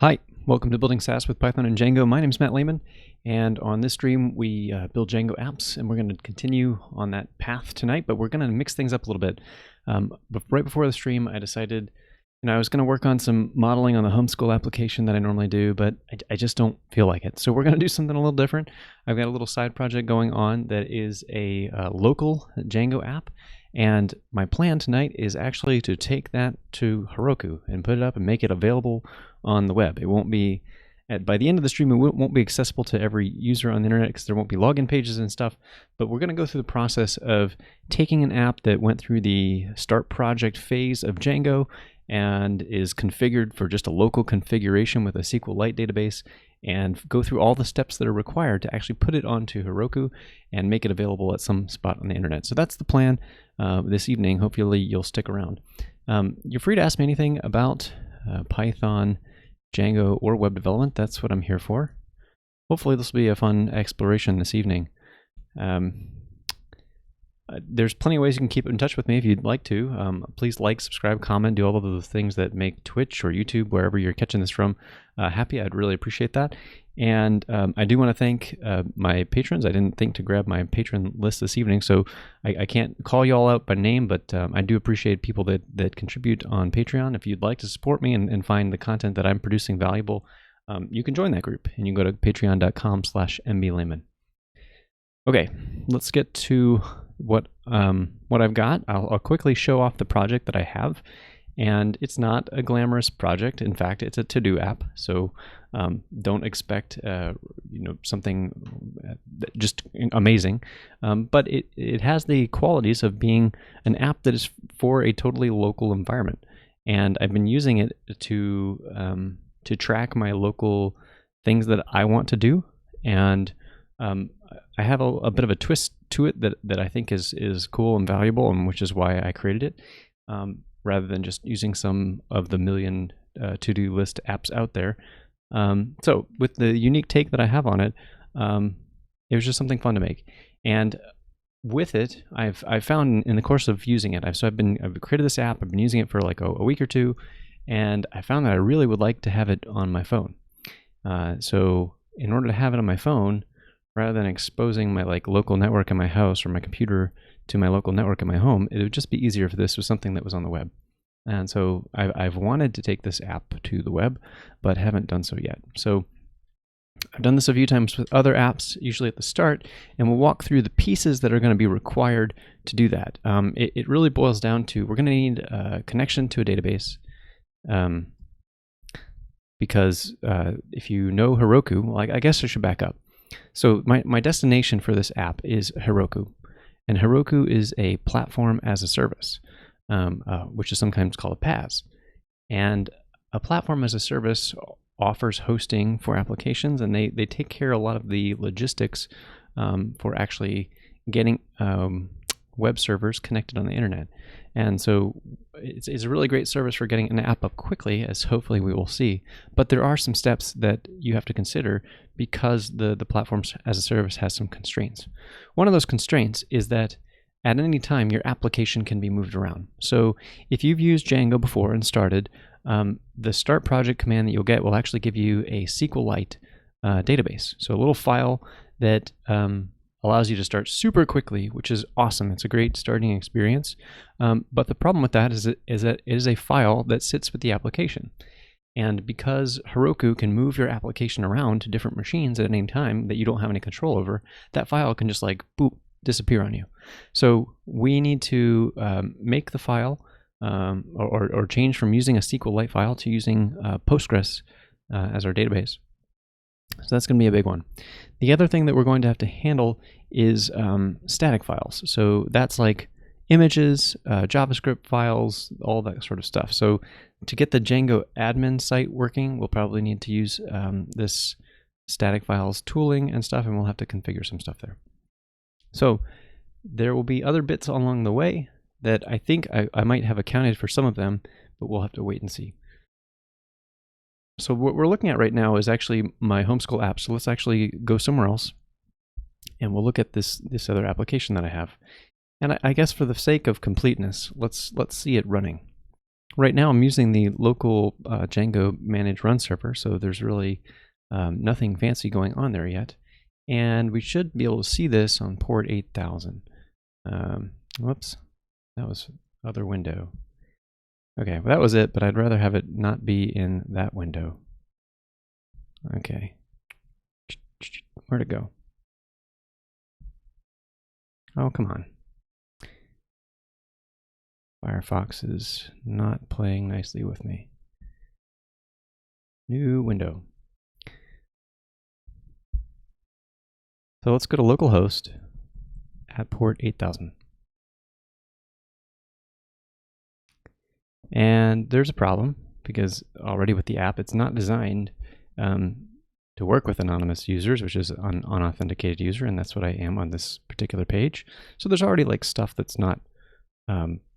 Hi, welcome to Building SaaS with Python and Django. My name is Matt Lehman, and on this stream we build Django apps, and we're going to continue on that path tonight, but we're going to mix things up a little bit. But right before the stream, I decided I was going to work on some modeling on the homeschool application that I normally do, but I just don't feel like it. So we're going to do something a little different. I've got a little side project going on that is a local Django app. And my plan tonight is actually to take that to Heroku and put it up and make it available on the web. It won't be, by the end of the stream, it won't be accessible to every user on the internet because there won't be login pages and stuff. But we're going to go through the process of taking an app that went through the start project phase of Django and is configured for just a local configuration with a SQLite database, and go through all the steps that are required to actually put it onto Heroku and make it available at some spot on the internet. So that's the plan this evening. Hopefully you'll stick around. You're free to ask me anything about Python, Django, or web development. That's what I'm here for. Hopefully this will be a fun exploration this evening. There's plenty of ways you can keep in touch with me if you'd like to. Please like, subscribe, comment, do all of the things that make Twitch or YouTube, wherever you're catching this from, happy. I'd really appreciate that. And I do want to thank my patrons. I didn't think to grab my patron list this evening, so I can't call you all out by name, but I do appreciate people that contribute on Patreon. If you'd like to support me and find the content that I'm producing valuable, you can join that group, and you can go to patreon.com/mblehman. Okay, let's get to what I've got. I'll quickly show off the project that I have, and it's not a glamorous project. In fact, it's a to-do app, so don't expect something just amazing. But it has the qualities of being an app that is for a totally local environment, and I've been using it to track my local things that I want to do, and I have a bit of a twist to it that I think is cool and valuable, and which is why I created it, rather than just using some of the million to-do list apps out there. So with the unique take that I have on it, it was just something fun to make. And with it, I've found in the course of using it, I've created this app. I've been using it for like a week or two, and I found that I really would like to have it on my phone. So in order to have it on my phone, rather than exposing my local network in my house or my computer to my local network in my home, it would just be easier if this was something that was on the web. And so I've wanted to take this app to the web, but haven't done so yet. So I've done this a few times with other apps, usually at the start, and we'll walk through the pieces that are going to be required to do that. It really boils down to, we're going to need a connection to a database, because if you know Heroku, well, I guess I should back up. So my destination for this app is Heroku, and Heroku is a platform as a service, which is sometimes called a PaaS. And a platform as a service offers hosting for applications, and they take care of a lot of the logistics for actually getting web servers connected on the internet. And so it's a really great service for getting an app up quickly, as hopefully we will see. But there are some steps that you have to consider because the platform as a service has some constraints. One of those constraints is that at any time your application can be moved around. So if you've used Django before and started, the start project command that you'll get will actually give you a SQLite database. So a little file that allows you to start super quickly, which is awesome. It's a great starting experience. But the problem with that is that it is a file that sits with the application. And because Heroku can move your application around to different machines at any time that you don't have any control over, that file can just boop, disappear on you. So we need to make the file or change from using a SQLite file to using Postgres as our database. So that's going to be a big one. The other thing that we're going to have to handle is static files. So that's like images, JavaScript files, all that sort of stuff. So to get the Django admin site working, we'll probably need to use this static files tooling and stuff, and we'll have to configure some stuff there. So there will be other bits along the way that I think I might have accounted for some of them, but we'll have to wait and see. So what we're looking at right now is actually my homeschool app. So let's actually go somewhere else, and we'll look at this other application that I have. And I guess for the sake of completeness, let's see it running. right now I'm using the local Django managed run server, so there's really nothing fancy going on there yet. And we should be able to see this on port 8000. Whoops, that was other window. Okay, well, that was it, but I'd rather have it not be in that window. Okay. Where'd it go? Oh, come on. Firefox is not playing nicely with me. New window. So let's go to localhost at port 8000. And there's a problem because already with the app, it's not designed to work with anonymous users, which is an unauthenticated user, and that's what I am on this particular page. So there's already like stuff that's not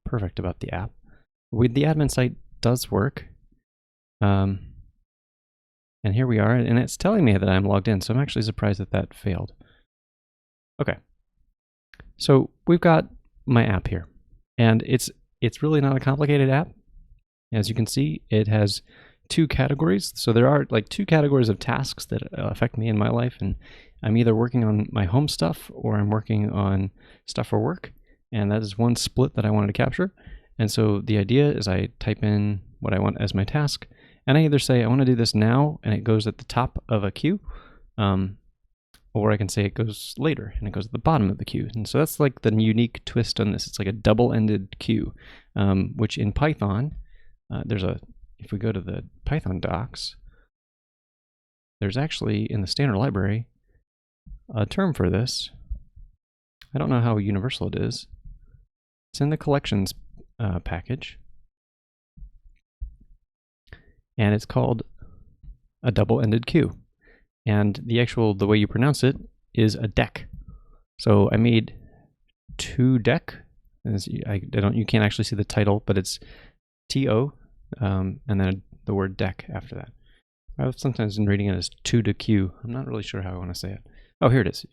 perfect about the app. The admin site does work. And here we are, and it's telling me that I'm logged in, so I'm actually surprised that that failed. Okay, so we've got my app here, and it's really not a complicated app. As you can see, it has two categories. So there are like two categories of tasks that affect me in my life, and I'm either working on my home stuff or I'm working on stuff for work, and that is one split that I wanted to capture. And so the idea is I type in what I want as my task, and I either say I want to do this now and it goes at the top of a queue, or I can say it goes later and it goes at the bottom of the queue. And so that's like the unique twist on this. It's like a double-ended queue, which in Python, if we go to the Python docs, there's actually in the standard library a term for this. I don't know how universal it is. It's in the collections package, and it's called a double-ended queue. And the way you pronounce it is a deck. So I made two deck. You can't actually see the title, but it's TO, and then the word deck after that. I've sometimes been reading it as to queue. I'm not really sure how I want to say it. Oh, here it is.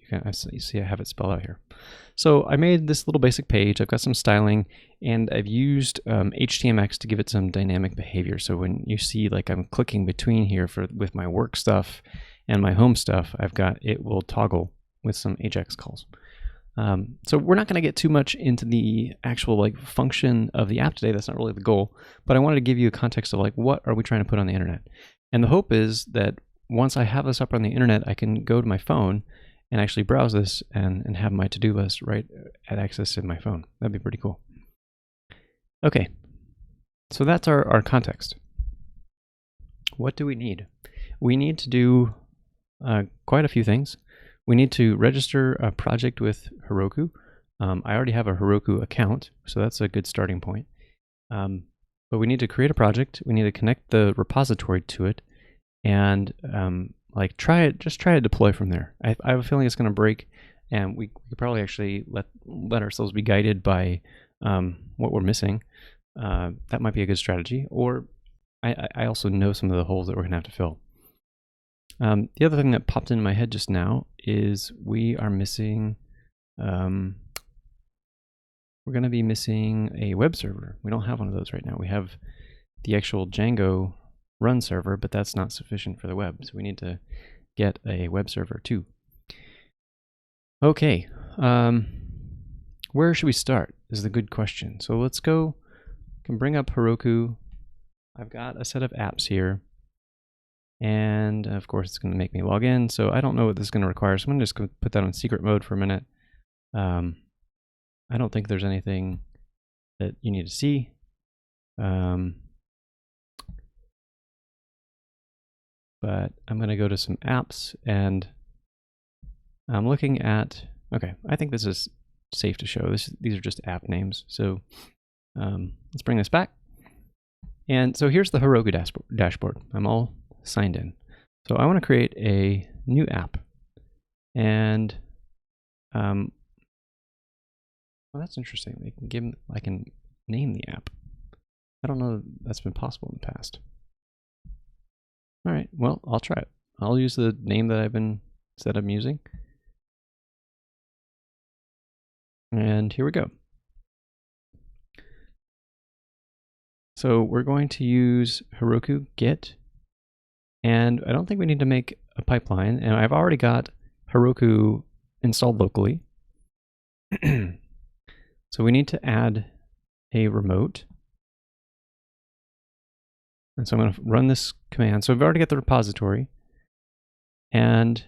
You see I have it spelled out here. So I made this little basic page. I've got some styling, and I've used HTMX to give it some dynamic behavior. So when you see like I'm clicking between here with my work stuff and my home stuff, it will toggle with some AJAX calls. So we're not going to get too much into the actual like function of the app today. That's not really the goal, but I wanted to give you a context of like, what are we trying to put on the internet? And the hope is that once I have this up on the internet, I can go to my phone and actually browse this and have my to-do list right at access in my phone. That'd be pretty cool. Okay, so that's our context. What do we need? We need to do quite a few things. We need to register a project with Heroku. I already have a Heroku account, so that's a good starting point. But we need to create a project. We need to connect the repository to it, and just try to deploy from there. I have a feeling it's going to break, and we could probably actually let ourselves be guided by what we're missing. That might be a good strategy. Or I also know some of the holes that we're going to have to fill. The other thing that popped in my head just now is we are missing, we're going to be missing a web server. We don't have one of those right now. We have the actual Django run server, but that's not sufficient for the web. So we need to get a web server too. Okay, where should we start is the good question. So let's go, I can bring up Heroku. I've got a set of apps here. And of course, it's going to make me log in. So I don't know what this is going to require. So I'm just going to put that on secret mode for a minute. I don't think there's anything that you need to see. But I'm going to go to some apps, and I'm looking at, okay, I think this is safe to show. These are just app names. So let's bring this back. And so here's the Heroku dashboard. I'm all signed in. So I want to create a new app, and well, that's interesting. I can name the app. I don't know if that's been possible in the past. All right, well, I'll try it. I'll use the name that I'm using. And here we go. So we're going to use Heroku Git, and I don't think we need to make a pipeline, and I've already got Heroku installed locally. So we need to add a remote. And so I'm going to run this command. So I've already got the repository, and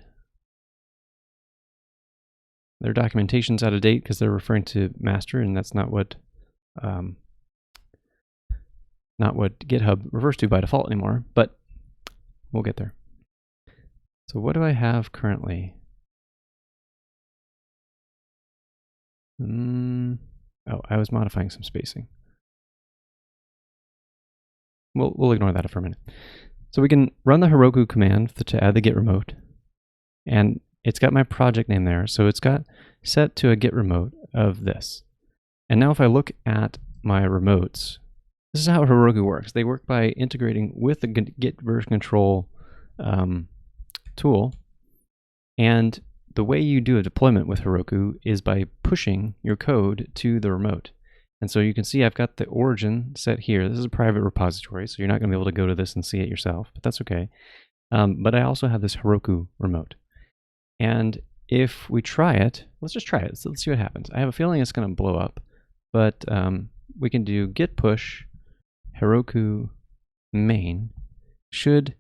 their documentation's out of date because they're referring to master, and that's not what GitHub refers to by default anymore, but we'll get there. So what do I have currently? Oh, I was modifying some spacing. We'll ignore that for a minute. So we can run the Heroku command to add the git remote, and it's got my project name there. So it's got set to a git remote of this. And now if I look at my remotes, this is how Heroku works. They work by integrating with the Git version control tool. And the way you do a deployment with Heroku is by pushing your code to the remote. And so you can see I've got the origin set here. This is a private repository, so you're not going to be able to go to this and see it yourself, but that's okay. But I also have this Heroku remote. And if we try it, let's just try it. So let's see what happens. I have a feeling it's going to blow up, but we can do Git Push Heroku main should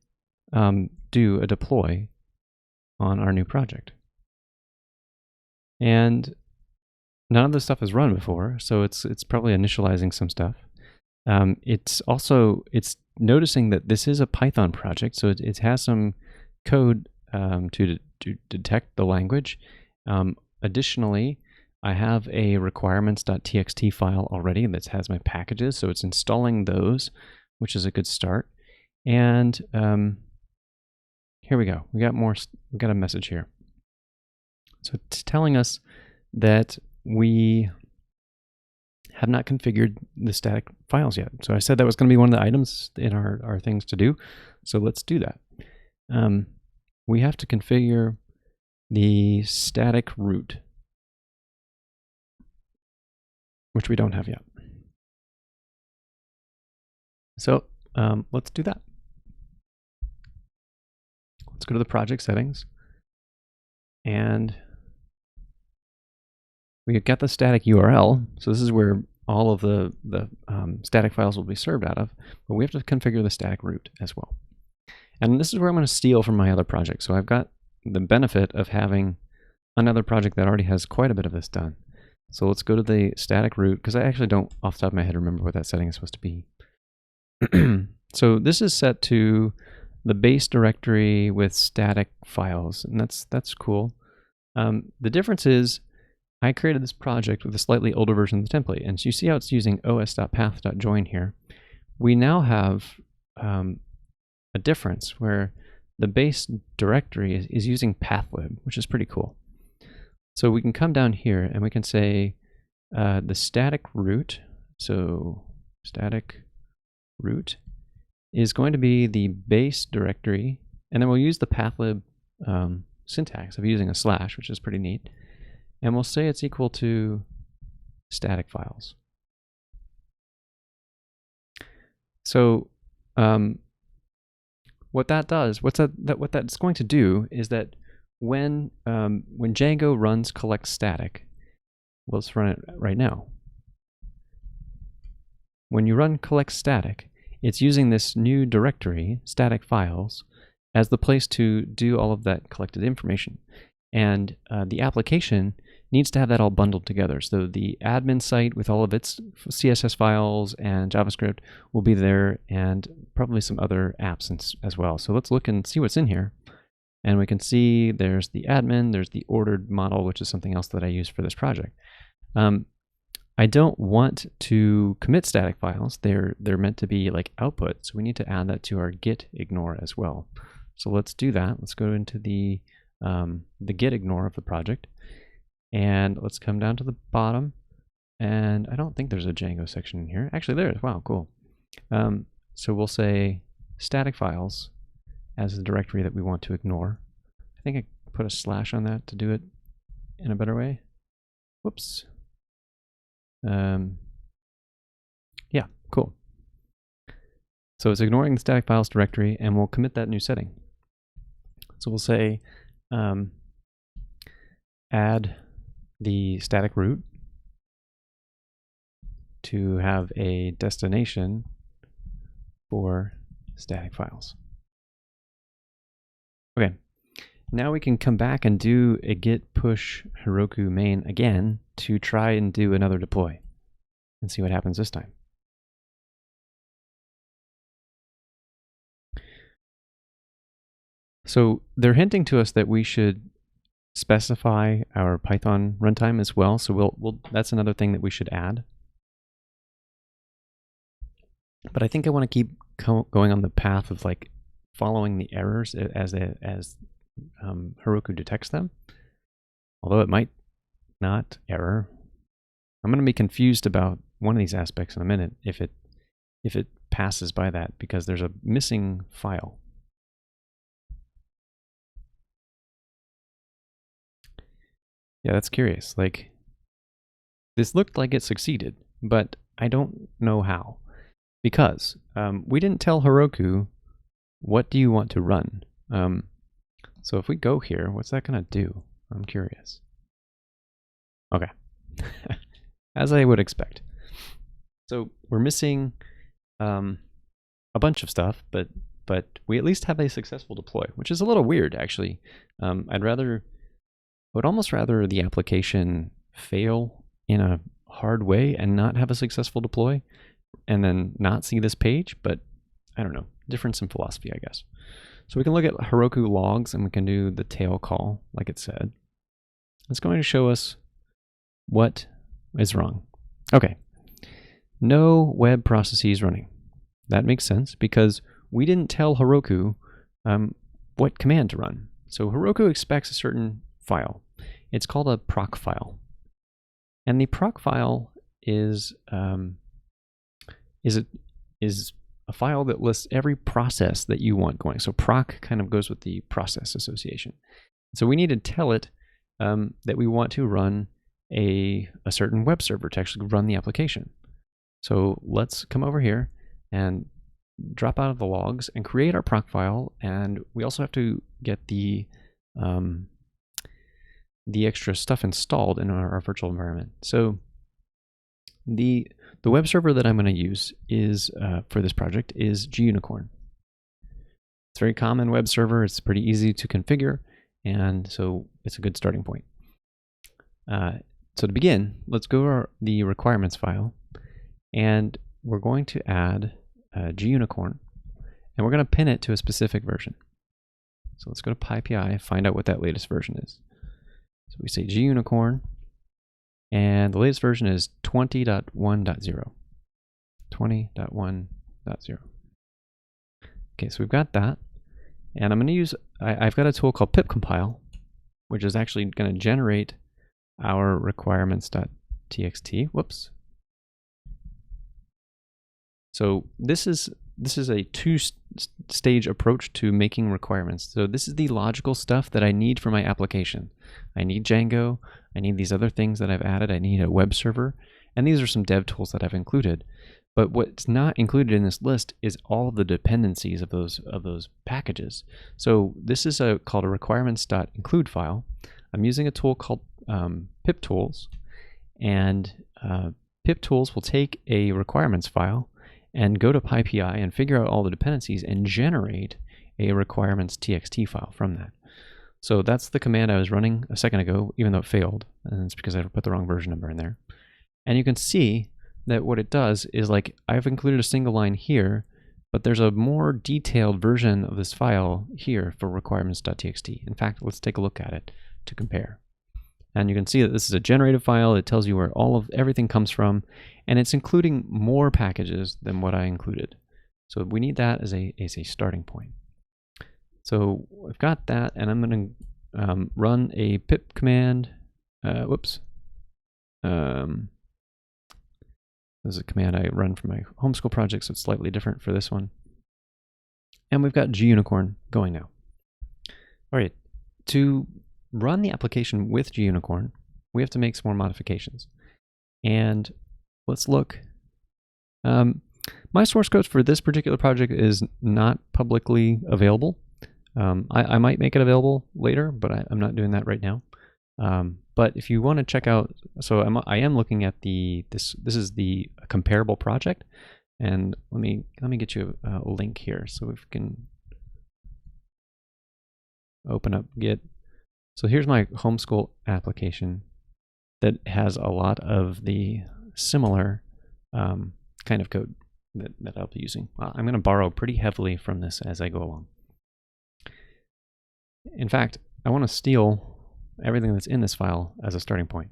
do a deploy on our new project. And none of this stuff is run before, so it's probably initializing some stuff. It's noticing that this is a Python project, so it has some code to detect the language. Additionally, I have a requirements.txt file already that has my packages, so it's installing those, which is a good start. And here we go. We got a message here. So it's telling us that we have not configured the static files yet. So I said that was going to be one of the items in our things to do. So let's do that. We have to configure the static root, which we don't have yet. So let's do that. Let's go to the project settings, and we got the static URL. So this is where all of the static files will be served out of, but we have to configure the static root as well. And this is where I'm going to steal from my other project. So I've got the benefit of having another project that already has quite a bit of this done. So let's go to the static root, because I actually don't off the top of my head remember what that setting is supposed to be. So this is set to the base directory with static files, and that's cool. The difference is I created this project with a slightly older version of the template, and so you see how it's using os.path.join here. We now have a difference where the base directory is using pathlib, which is pretty cool. So we can come down here and we can say the static root, so static root is going to be the base directory, and then we'll use the pathlib syntax of using a slash, which is pretty neat, and we'll say it's equal to static files. So what that does, what that's going to do is that when Django runs collect static, let's run it right now. When you run collect static, it's using this new directory, static files, as the place to do all of that collected information. And the application needs to have that all bundled together. So the admin site with all of its CSS files and JavaScript will be there, and probably some other apps as well. So let's look and see what's in here. And we can see there's the admin, there's the ordered model, which is something else that I use for this project. I don't want to commit static files. They're meant to be like output, so we need to add that to our Git Ignore as well. So let's do that. Let's go into the Git Ignore of the project, and let's come down to the bottom. And I don't think there's a Django section in here. Actually, there is. Wow, cool. So we'll say static files as the directory that we want to ignore. I think I put a slash on that to do it in a better way. Whoops. Yeah, cool. So it's ignoring the static files directory, and we'll commit that new setting. So we'll say add the static root to have a destination for static files. Okay, now we can come back and do a git push Heroku main again to try and do another deploy and see what happens this time. So they're hinting to us that we should specify our Python runtime as well. So that's another thing that we should add. But I think I want to keep going on the path of like following the errors as Heroku detects them. Although it might not error. I'm going to be confused about one of these aspects in a minute if it passes by that, because there's a missing file. Yeah, that's curious. Like, this looked like it succeeded, but I don't know how. Because we didn't tell Heroku, what do you want to run? So if we go here, what's that going to do? I'm curious. Okay. As I would expect. So we're missing a bunch of stuff, but we at least have a successful deploy, which is a little weird, actually. I would almost rather the application fail in a hard way and not have a successful deploy and then not see this page, but I don't know, difference in philosophy, I guess. So we can look at Heroku Logs and we can do the tail call, like it said. It's going to show us what is wrong. Okay, no web processes running. That makes sense because we didn't tell Heroku what command to run. So Heroku expects a certain file. It's called a proc file. And the proc file is a file that lists every process that you want going. So proc kind of goes with the process association. So we need to tell it that we want to run a certain web server to actually run the application. So let's come over here and drop out of the logs and create our proc file. And we also have to get the extra stuff installed in our virtual environment. So the web server that I'm going to use is for this project is Gunicorn. It's a very common web server. It's pretty easy to configure, and so it's a good starting point. So to begin, let's go to the requirements file, and we're going to add Gunicorn, and we're going to pin it to a specific version. So let's go to PyPI, find out what that latest version is. So we say Gunicorn, and the latest version is 20.1.0. 20.1.0. Okay, so we've got that. And I'm going to use, I've got a tool called Pip Compile, which is actually going to generate our requirements.txt. Whoops. So this is a two-stage approach to making requirements. So this is the logical stuff that I need for my application. I need Django. I need these other things that I've added. I need a web server. And these are some dev tools that I've included. But what's not included in this list is all of the dependencies of those packages. So this is called a requirements.include file. I'm using a tool called Pip Tools. And Pip Tools will take a requirements file and go to PyPI and figure out all the dependencies and generate a requirements.txt file from that. So that's the command I was running a second ago, even though it failed, and it's because I put the wrong version number in there. And you can see that what it does is, like, I've included a single line here, but there's a more detailed version of this file here for requirements.txt. In fact, let's take a look at it to compare. And you can see that this is a generated file. It tells you where everything comes from, and it's including more packages than what I included. So we need that as a starting point. So I've got that, and I'm going to run a pip command. Whoops. This is a command I run for my homeschool project, so it's slightly different for this one. And we've got Gunicorn going now. All right, to run the application with Gunicorn, we have to make some more modifications. And let's look. My source code for this particular project is not publicly available. I might make it available later, but I'm not doing that right now. But if you want to check out, so I am looking at this is the comparable project, and let me get you a link here so we can open up Git. So here's my homeschool application that has a lot of the similar kind of code that I'll be using. I'm going to borrow pretty heavily from this as I go along. In fact, I want to steal everything that's in this file as a starting point.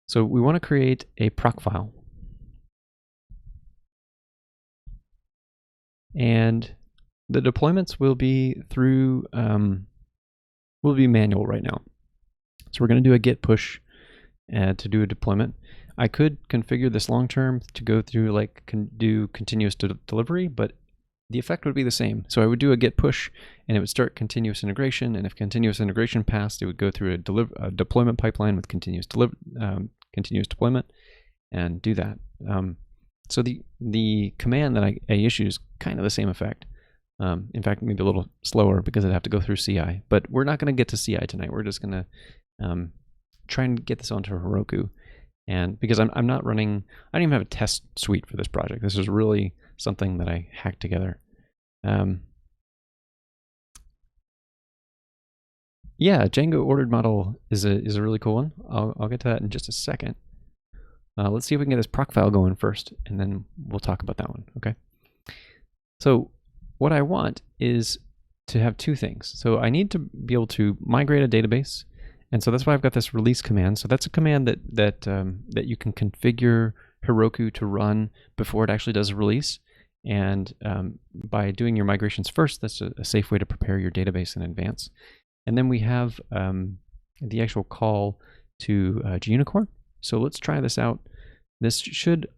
So we want to create a proc file. And the deployments will be through, will be manual right now. So we're going to do a Git push to do a deployment. I could configure this long term to go through do continuous delivery, but the effect would be the same. So I would do a Git push and it would start continuous integration. And if continuous integration passed, it would go through a deployment pipeline with continuous deployment and do that. So the command that I issue is kind of the same effect. In fact, maybe a little slower because I'd have to go through CI. But we're not going to get to CI tonight. We're just going to try and get this onto Heroku. And because I'm not running, I don't even have a test suite for this project. This is really something that I hacked together. Yeah, Django ordered model is a really cool one. I'll get to that in just a second. Let's see if we can get this proc file going first, and then we'll talk about that one, okay? So what I want is to have two things. So I need to be able to migrate a database, and so that's why I've got this release command. So that's a command that you can configure Heroku to run before it actually does a release. And by doing your migrations first, that's a safe way to prepare your database in advance. And then we have the actual call to Unicorn. So let's try this out. This should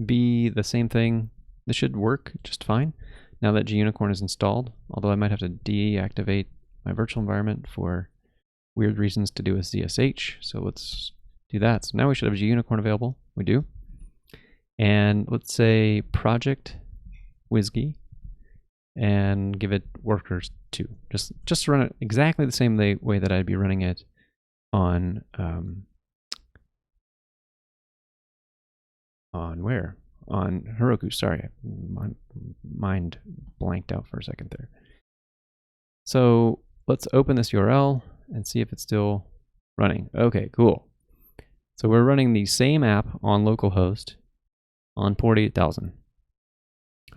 be the same thing. This should work just fine now that Unicorn is installed, although I might have to deactivate my virtual environment for weird reasons to do with ZSH. So let's do that. So now we should have Unicorn available. We do. And let's say project WSGI and give it workers 2. Just to run it exactly the same way that I'd be running it on where? On Heroku. Sorry, my mind blanked out for a second there. So let's open this URL and see if it's still running. Okay, cool. So we're running the same app on localhost on port 8000.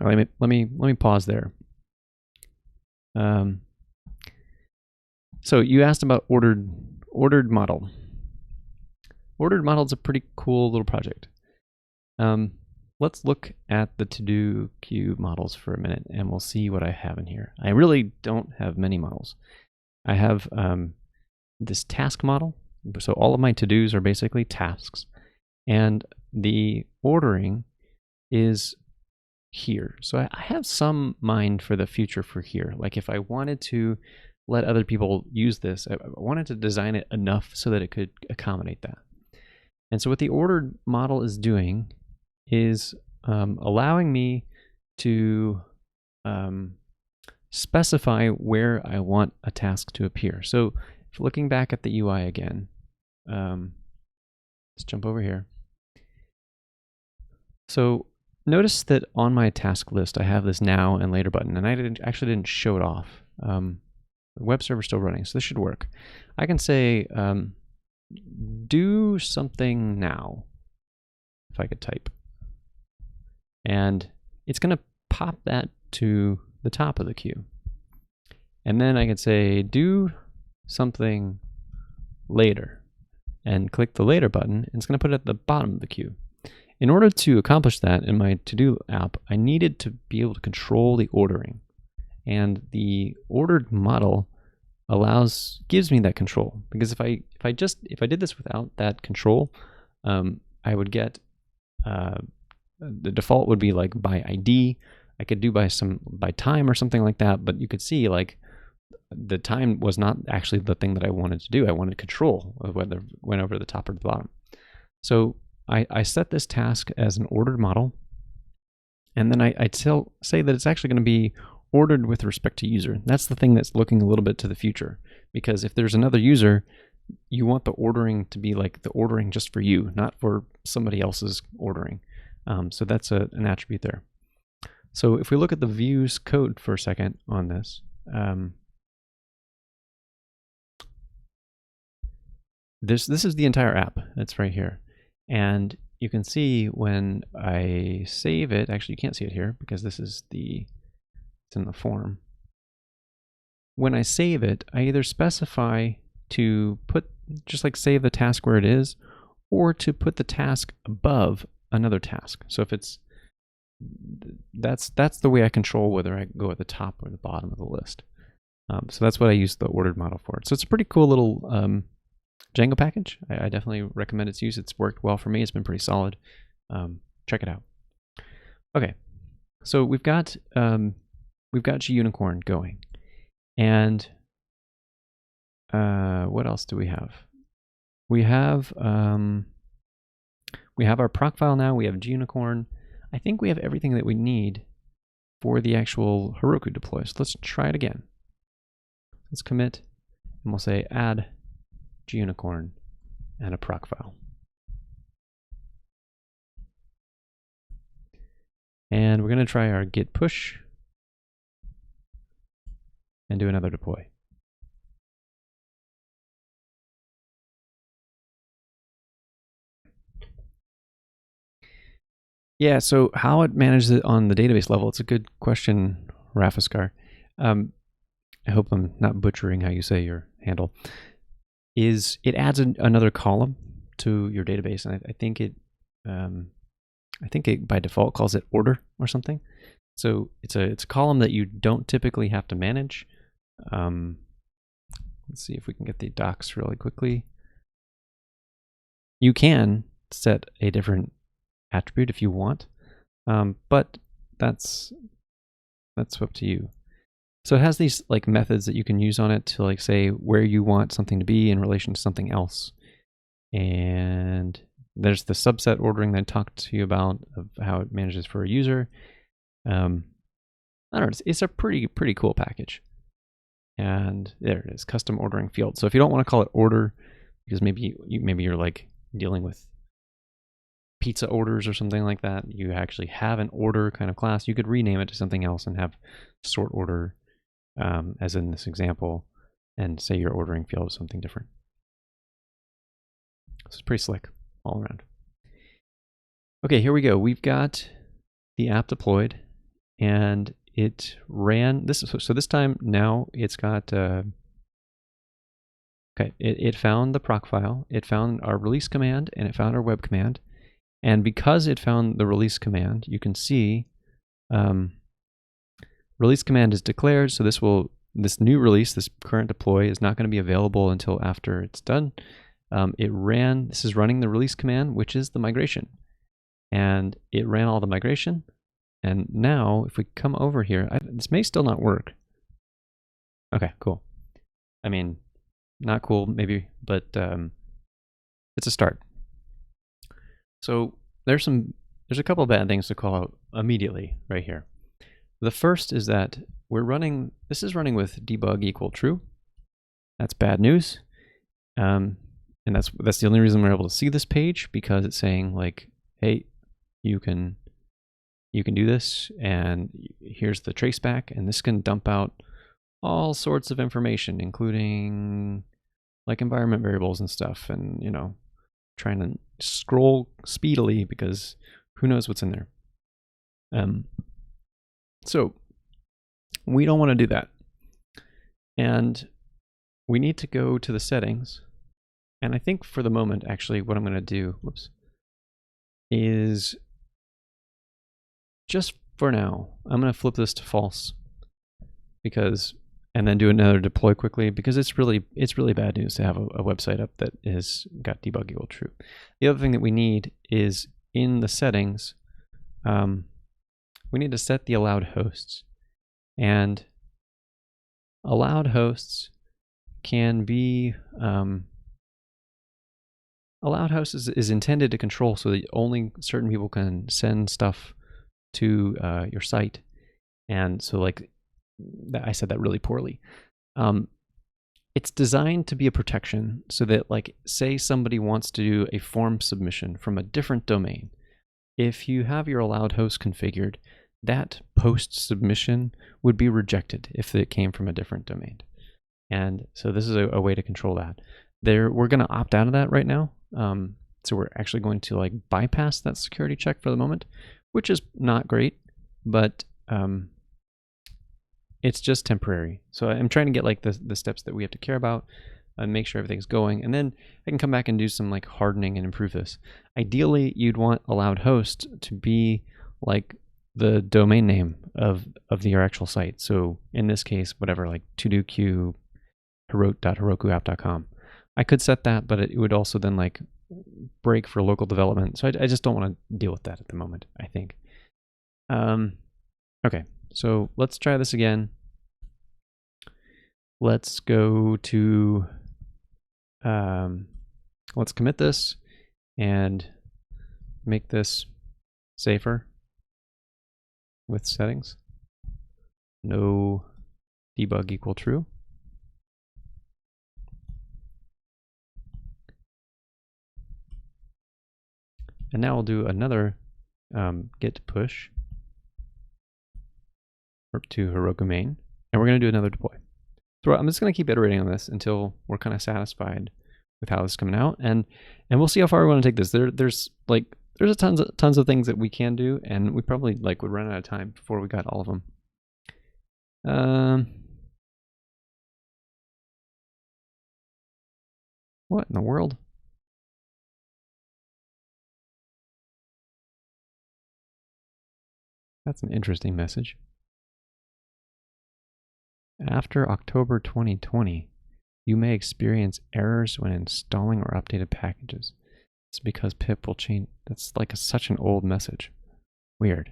All right, let me pause there. So you asked about ordered model. Ordered model is a pretty cool little project. Let's look at the to-do queue models for a minute, and we'll see what I have in here. I really don't have many models. I have this task model. So all of my to-dos are basically tasks. And the ordering is here. So I have some mind for the future for here. Like if I wanted to let other people use this, I wanted to design it enough so that it could accommodate that. And so what the ordered model is doing is allowing me to specify where I want a task to appear. So if looking back at the UI again, let's jump over here. So notice that on my task list, I have this now and later button, and I actually didn't show it off. The web server's still running, so this should work. I can say, do something now, if I could type. And it's going to pop that to the top of the queue. And then I could say, do something later, and click the later button, and it's going to put it at the bottom of the queue. In order to accomplish that in my to-do app, I needed to be able to control the ordering. And the ordered model gives me that control. Because if I did this without that control, I would get the default would be like by ID. I could do by time or something like that, but you could see like the time was not actually the thing that I wanted to do. I wanted control of whether it went over the top or the bottom. So I set this task as an ordered model, And then I'd say that it's actually going to be ordered with respect to user. That's the thing that's looking a little bit to the future, because if there's another user, you want the ordering to be like the ordering just for you, not for somebody else's ordering. So that's an attribute there. So if we look at the views code for a second on this, this is the entire app. That's right here. And you can see when I save it, actually you can't see it here because this is it's in the form. When I save it, I either specify to put, just like save the task where it is, or to put the task above another task. So if it's, that's the way I control whether I go at the top or the bottom of the list. So that's what I use the ordered model for. So it's a pretty cool little Django package. I definitely recommend its use. It's worked well for me. It's been pretty solid. Check it out. Okay, so we've got Unicorn going, and what else do we have? We have our Proc File now. We have Unicorn. I think we have everything that we need for the actual Heroku deploy. So let's try it again. Let's commit, and we'll say add Unicorn and a Proc File. And we're going to try our Git Push and do another deploy. Yeah, so how it manages it on the database level, it's a good question, Rafaskar. I hope I'm not butchering how you say your handle. Is it adds another column to your database, and I think it by default calls it order or something. So it's a column that you don't typically have to manage. Let's see if we can get the docs really quickly. You can set a different attribute if you want, but that's up to you. So it has these like methods that you can use on it to like say where you want something to be in relation to something else. And there's the subset ordering that I talked to you about of how it manages for a user. I don't know, it's a pretty cool package. And there it is, custom ordering field. So if you don't want to call it order, because maybe you're like dealing with pizza orders or something like that, you actually have an order kind of class, you could rename it to something else and have sort order, as in this example, and say your ordering field is something different. So it's pretty slick all around. Okay, here we go. We've got the app deployed, and it ran this. So this time now it's got. Okay, it found the proc file. It found our release command, and it found our web command. And because it found the release command, you can see release command is declared. So this new release, this current deploy, is not going to be available until after it's done. This is running the release command, which is the migration. And it ran all the migration. And now if we come over here, this may still not work. Okay, cool. I mean, not cool maybe, but it's a start. So there's a couple of bad things to call out immediately right here. The first is that this is running with debug equal true. That's bad news. And that's the only reason we're able to see this page, because it's saying like, hey, you can do this, and here's the traceback, and this can dump out all sorts of information, including like environment variables and stuff, and trying to scroll speedily because who knows what's in there. So we don't want to do that, and we need to go to the settings. And I think for the moment, actually, what I'm going to do, is just for now, I'm going to flip this to false, and then do another deploy quickly, because it's really bad news to have a website up that has got debug equal true. The other thing that we need is in the settings, we need to set the allowed hosts, and allowed hosts can be allowed hosts is intended to control so that only certain people can send stuff to your site. And so like I said that really poorly. It's designed to be a protection so that, like, say somebody wants to do a form submission from a different domain. If you have your allowed host configured, that post submission would be rejected if it came from a different domain. And so this is a way to control that. We're going to opt out of that right now. So we're actually going to like bypass that security check for the moment, which is not great, but it's just temporary. So I'm trying to get like the steps that we have to care about and make sure everything's going. And then I can come back and do some like hardening and improve this. Ideally, you'd want allowed host to be like the domain name of your actual site. So in this case, whatever, like todoq heroku.herokuapp.com. I could set that, but it would also then like break for local development. So I just don't want to deal with that at the moment, I think. Okay, so let's try this again. Let's go to, let's commit this and make this safer with settings. No debug equal true. And now we'll do another Git push to Heroku main, and we're going to do another deploy. So I'm just going to keep iterating on this until we're kind of satisfied with how this is coming out, and we'll see how far we want to take this. There's a tons of things that we can do, and we probably like would run out of time before we got all of them. What in the world? That's an interesting message. After October 2020, you may experience errors when installing or updated packages. It's because Pip will change. That's like such an old message. Weird.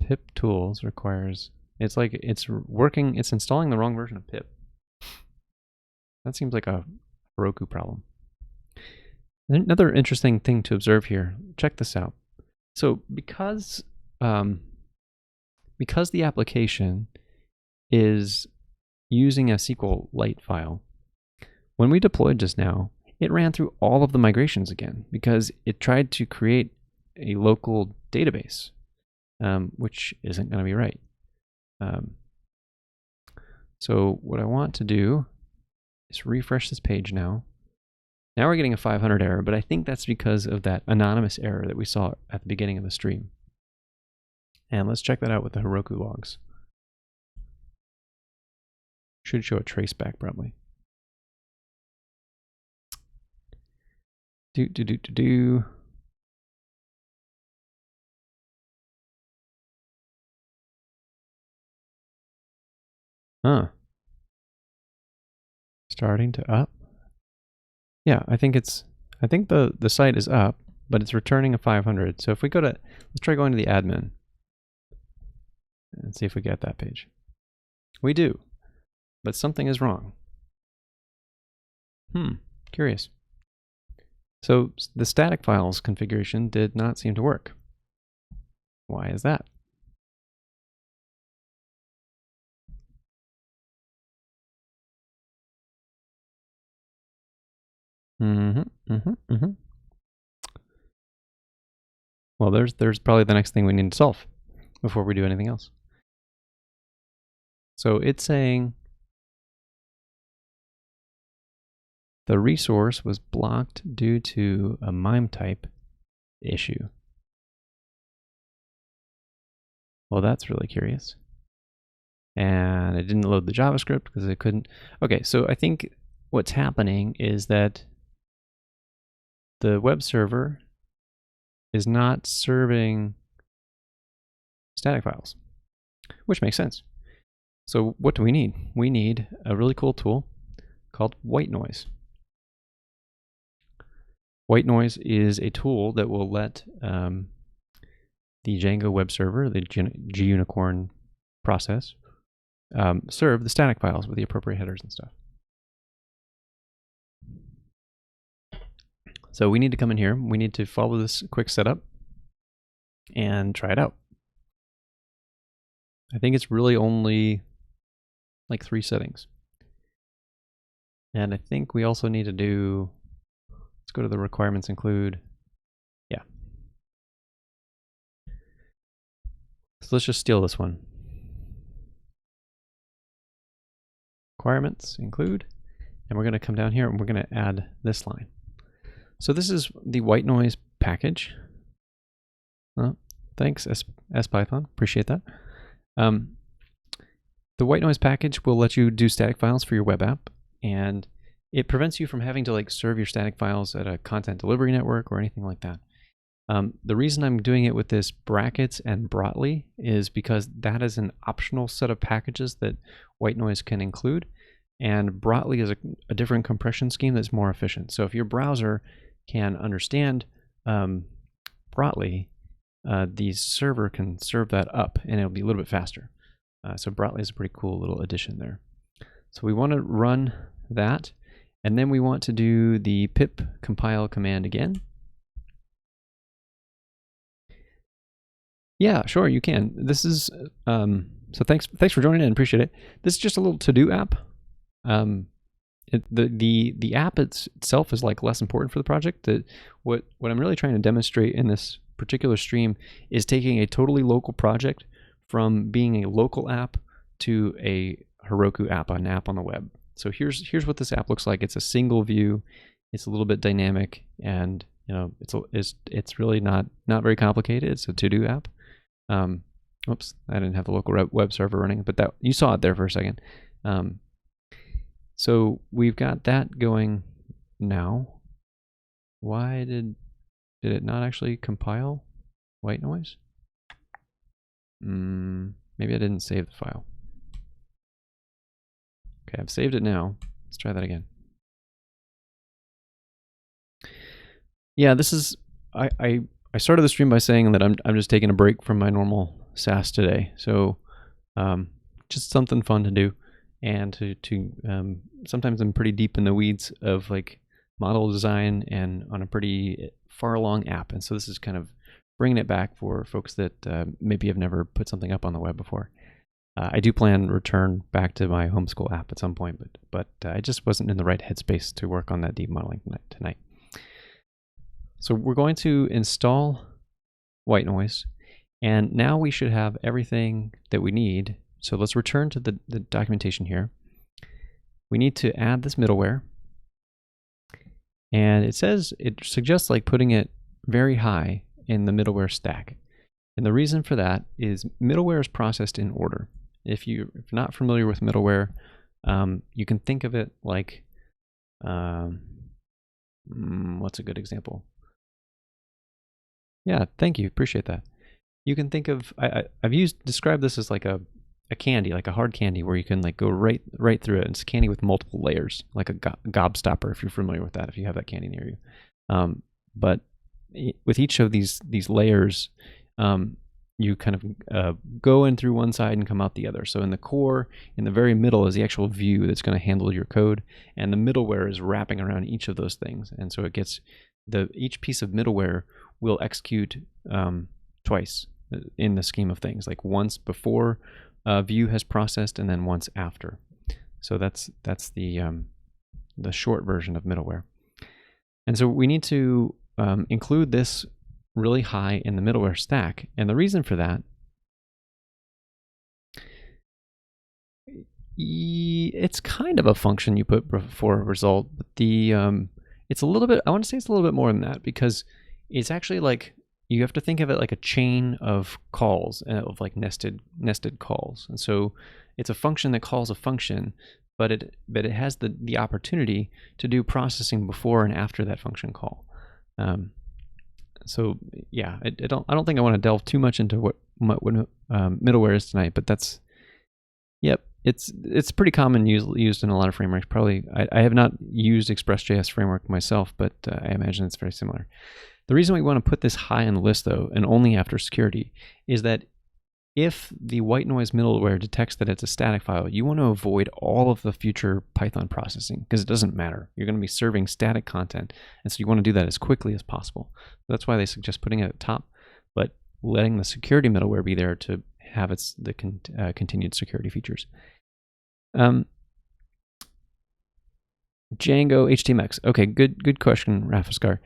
Pip Tools requires, it's like it's installing the wrong version of Pip. That seems like a Heroku problem. Another interesting thing to observe here, check this out. So because the application is using a SQLite file, when we deployed just now, it ran through all of the migrations again because it tried to create a local database, which isn't going to be right. So what I want to do is refresh this page now. Now we're getting a 500 error, but I think that's because of that anonymous error that we saw at the beginning of the stream. And let's check that out with the Heroku logs. Should show a traceback probably. Huh. Starting to up. Yeah, I think the site is up, but it's returning a 500. So if we go to, let's try going to the admin and see if we get that page. We do, but something is wrong. Curious. So the static files configuration did not seem to work. Why is that? Well, there's probably the next thing we need to solve before we do anything else. So it's saying the resource was blocked due to a Mime type issue. Well, that's really curious. And it didn't load the JavaScript because it couldn't. Okay, so I think what's happening is that the web server is not serving static files, which makes sense. So what do we need? We need a really cool tool called White Noise. White Noise is a tool that will let the Django web server, the G-Unicorn process, serve the static files with the appropriate headers and stuff. So we need to come in here. We need to follow this quick setup and try it out. I think it's really only like 3 settings. And I think we also need to do, let's go to the requirements include. Yeah. So let's just steal this one. Requirements include, and we're going to come down here and we're going to add this line. So this is the white noise package. Thanks, SPython. Appreciate that. The white noise package will let you do static files for your web app, and it prevents you from having to like serve your static files at a content delivery network or anything like that. The reason I'm doing it with this brackets and Brotli is because that is an optional set of packages that white noise can include, and Brotli is a different compression scheme that's more efficient. So if your browser can understand Brotli, the server can serve that up and it'll be a little bit faster. So Brotli is a pretty cool little addition there. So we want to run that, and then we want to do the pip compile command again. Yeah, sure, you can. This is so thanks for joining in. Appreciate it. This is just a little to-do app. The app itself is like less important for the project. What I'm really trying to demonstrate in this particular stream is taking a totally local project from being a local app to a Heroku app, an app on the web. So here's what this app looks like. It's a single view. It's a little bit dynamic, and you know it's really not very complicated. It's a to-do app. Oops, I didn't have the local web server running, but that you saw it there for a second. So we've got that going now. Why did it not actually compile white noise? Maybe I didn't save the file. Okay, I've saved it now. Let's try that again. Yeah, this is I started the stream by saying that I'm just taking a break from my normal SaaS today. So just something fun to do, and to sometimes I'm pretty deep in the weeds of like model design and on a pretty far along app, and so this is kind of bringing it back for folks that maybe have never put something up on the web before. I do plan to return back to my homeschool app at some point, but I just wasn't in the right headspace to work on that deep modeling tonight. So we're going to install white noise, and now we should have everything that we need. So let's return to the documentation here. We need to add this middleware, and it suggests like putting it very high in the middleware stack. And the reason for that is middleware is processed in order. If you're not familiar with middleware, you can think of it like, what's a good example? Yeah, thank you, appreciate that. You can think of, I've described this as like a candy, like a hard candy where you can like go right through it. It's a candy with multiple layers, like a gobstopper, if you're familiar with that, if you have that candy near you. But with each of these layers, you kind of go in through one side and come out the other. So in the core, in the very middle is the actual view that's going to handle your code, and the middleware is wrapping around each of those things. And so it gets each piece of middleware will execute twice in the scheme of things, like once before view has processed and then once after. So that's the short version of middleware. And so we need to include this really high in the middleware stack. And the reason for that, it's kind of a function you put before a result, but it's a little bit, I want to say it's a little bit more than that, because it's actually like, you have to think of it like a chain of calls, of like nested calls. And so it's a function that calls a function, but it has the opportunity to do processing before and after that function call. So yeah, I don't think I want to delve too much into what middleware is tonight, but that's, yep, it's pretty common used in a lot of frameworks. Probably I have not used Express.js framework myself, but I imagine it's very similar. The reason we want to put this high on the list though, and only after security, is that if the white noise middleware detects that it's a static file, you want to avoid all of the future Python processing because it doesn't matter. You're going to be serving static content, and so you want to do that as quickly as possible. That's why they suggest putting it at the top, but letting the security middleware be there to have the continued security features. Django HTMX. Okay, good question, Rafaskar.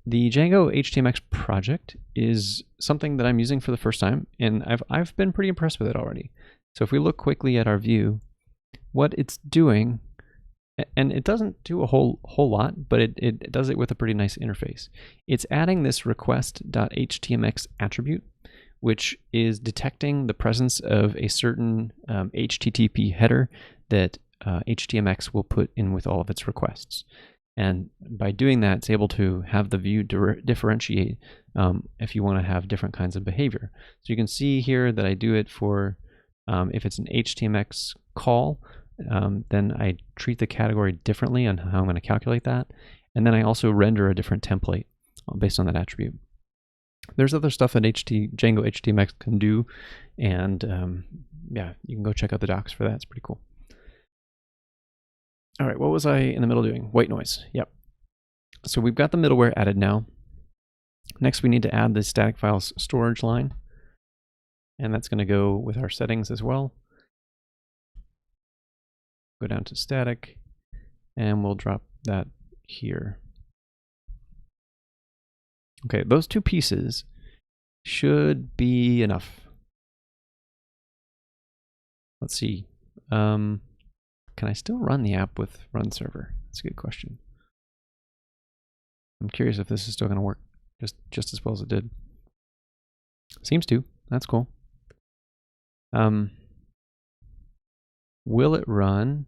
The Django HTMX project is something that I'm using for the first time, and I've been pretty impressed with it already. So if we look quickly at our view, what it's doing, and it doesn't do a whole lot, but it does it with a pretty nice interface. It's adding this request.htmx attribute, which is detecting the presence of a certain HTTP header that HTMX will put in with all of its requests. And by doing that, it's able to have the view differentiate if you want to have different kinds of behavior. So you can see here that I do it for, if it's an HTMX call, then I treat the category differently on how I'm going to calculate that. And then I also render a different template based on that attribute. There's other stuff that Django HTMX can do, and yeah, you can go check out the docs for that. It's pretty cool. All right, what was I in the middle doing? White noise. Yep. So we've got the middleware added now. Next, we need to add the static files storage line, and that's going to go with our settings as well. Go down to static, and we'll drop that here. Okay, those two pieces should be enough. Let's see. Can I still run the app with runserver? That's a good question. I'm curious if this is still going to work just as well as it did. Seems to. That's cool. Will it run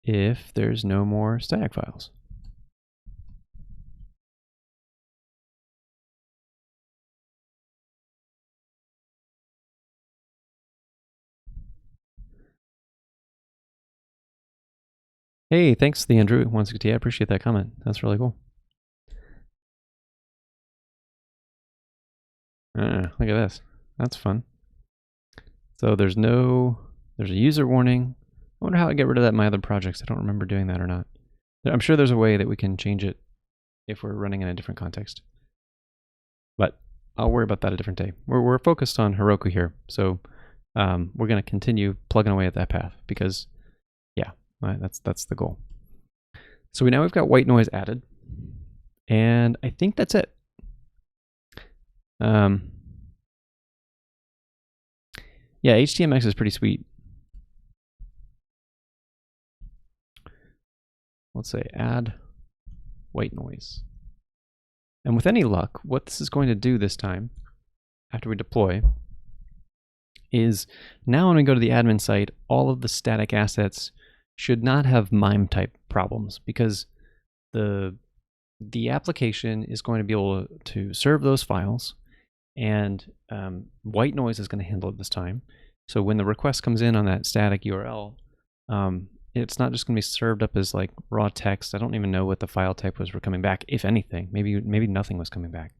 if there's no more static files? Hey, thanks, the Andrew 160. I appreciate that comment. That's really cool. Look at this. That's fun. So there's a user warning. I wonder how I get rid of that in my other projects. I don't remember doing that or not. I'm sure there's a way that we can change it if we're running in a different context. But I'll worry about that a different day. We're focused on Heroku here. So we're going to continue plugging away at that path because, yeah, that's the goal. So we've got white noise added, and I think that's it. Yeah, HTMX is pretty sweet. Let's say add white noise. And with any luck, what this is going to do this time, after we deploy, is now when we go to the admin site, all of the static assets should not have Mime type problems because the application is going to be able to serve those files, and white noise is going to handle it this time. So when the request comes in on that static URL, it's not just going to be served up as like raw text. I don't even know what the file type was for coming back, if anything. Maybe nothing was coming back.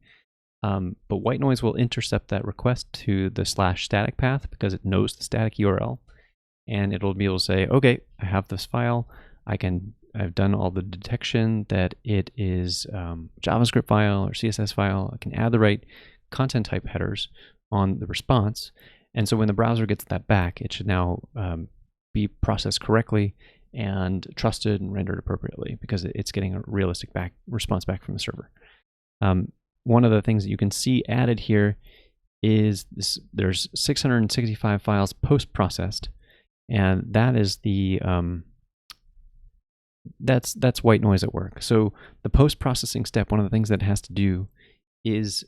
But white noise will intercept that request to the /static path because it knows the static URL. And it'll be able to say, okay, I have this file. I've done all the detection that it is JavaScript file or CSS file. I can add the right content type headers on the response. And so when the browser gets that back, it should now be processed correctly and trusted and rendered appropriately because it's getting a realistic response back from the server. One of the things that you can see added here is there's 665 files post-processed. And that is the that's white noise at work. So the post-processing step, one of the things that it has to do is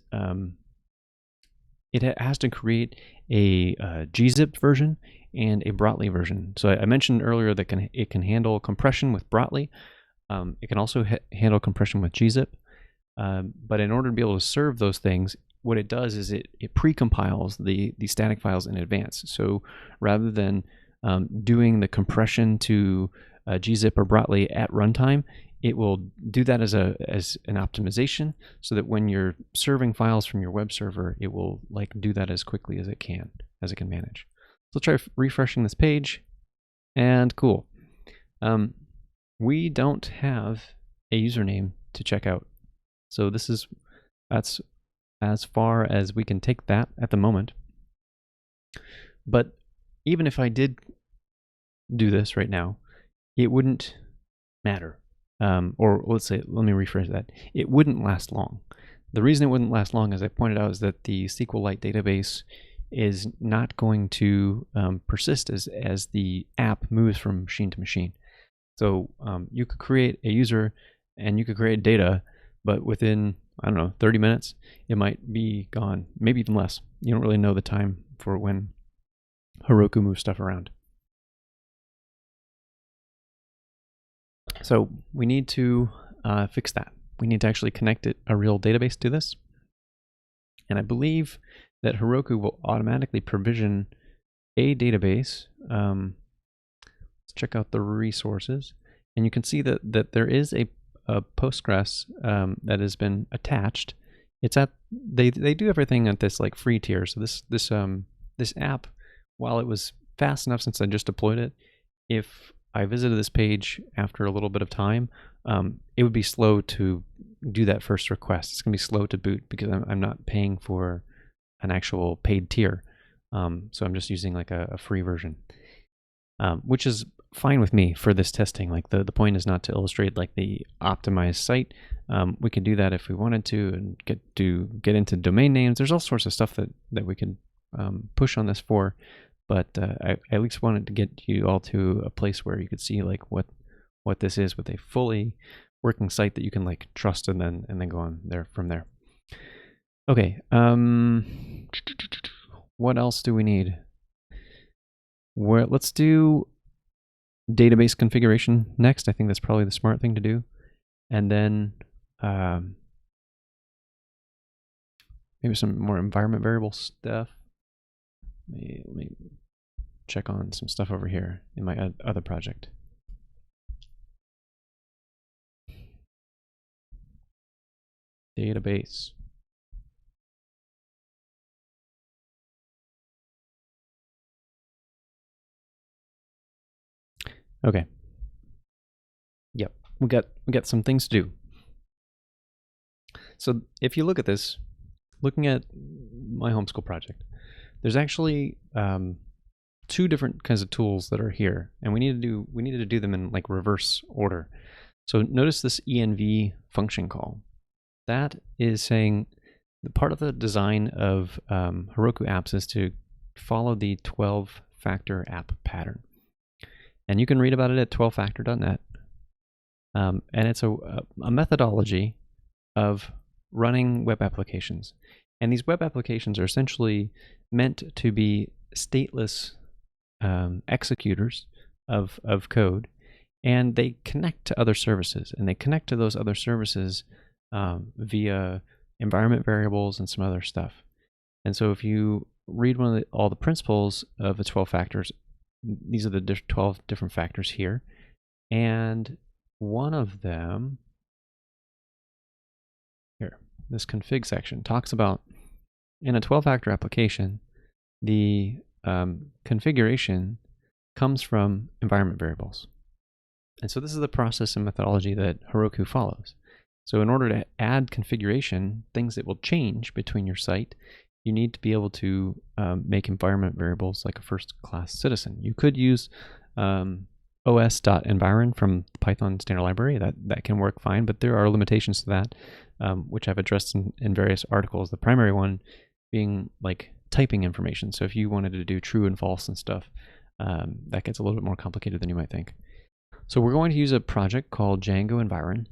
it has to create a gzipped version and a Brotli version. So I mentioned earlier that it can handle compression with Brotli. It can also handle compression with gzip. But in order to be able to serve those things, what it does is it pre-compiles the static files in advance. So rather than doing the compression to gzip or Brotli at runtime, it will do that as an optimization, so that when you're serving files from your web server, it will like do that as quickly as it can manage. So try refreshing this page, and cool. We don't have a username to check out, so that's as far as we can take that at the moment. But even if I did do this right now, it wouldn't matter. Or let me rephrase that. It wouldn't last long. The reason it wouldn't last long, as I pointed out, is that the SQLite database is not going to persist as the app moves from machine to machine. So you could create a user and you could create data, but within, I don't know, 30 minutes, it might be gone, maybe even less. You don't really know the time for when Heroku moves stuff around. So we need to fix that. We need to actually connect a real database to this. And I believe that Heroku will automatically provision a database. Let's check out the resources. And you can see that there is a Postgres that has been attached. It's at they do everything at this like free tier. So this app, while it was fast enough since I just deployed it, if I visited this page after a little bit of time, it would be slow to do that first request. It's going to be slow to boot because I'm not paying for an actual paid tier. So I'm just using like a free version, which is fine with me for this testing. Like the point is not to illustrate like the optimized site. We could do that if we wanted to, and get into domain names. There's all sorts of stuff that we can push on this for. But I at least wanted to get you all to a place where you could see like what this is with a fully working site that you can like trust, and then go on there from there. Okay. What else do we need? Let's do database configuration next. I think that's probably the smart thing to do, and then maybe some more environment variable stuff. Let me check on some stuff over here in my other project. Database. Okay. Yep, we got some things to do. So if you look at this, looking at my homeschool project, there's actually two different kinds of tools that are here, and we needed to do them in like reverse order. So notice this env function call. That is saying the part of the design of Heroku apps is to follow the 12-factor app pattern, and you can read about it at 12factor.net. And it's a methodology of running web applications. And these web applications are essentially meant to be stateless executors of code, and they connect to other services, and they connect to those other services via environment variables and some other stuff. And so if you read all the principles of the 12 factors, these are the 12 different factors here, and one of them here, this config section, talks about in a 12-factor application, the configuration comes from environment variables. And so this is the process and methodology that Heroku follows. So in order to add configuration, things that will change between your site, you need to be able to make environment variables like a first-class citizen. You could use os.environ from the Python standard library. That can work fine, but there are limitations to that, which I've addressed in various articles. The primary one being like typing information. So if you wanted to do true and false and stuff, that gets a little bit more complicated than you might think. So we're going to use a project called Django Environ,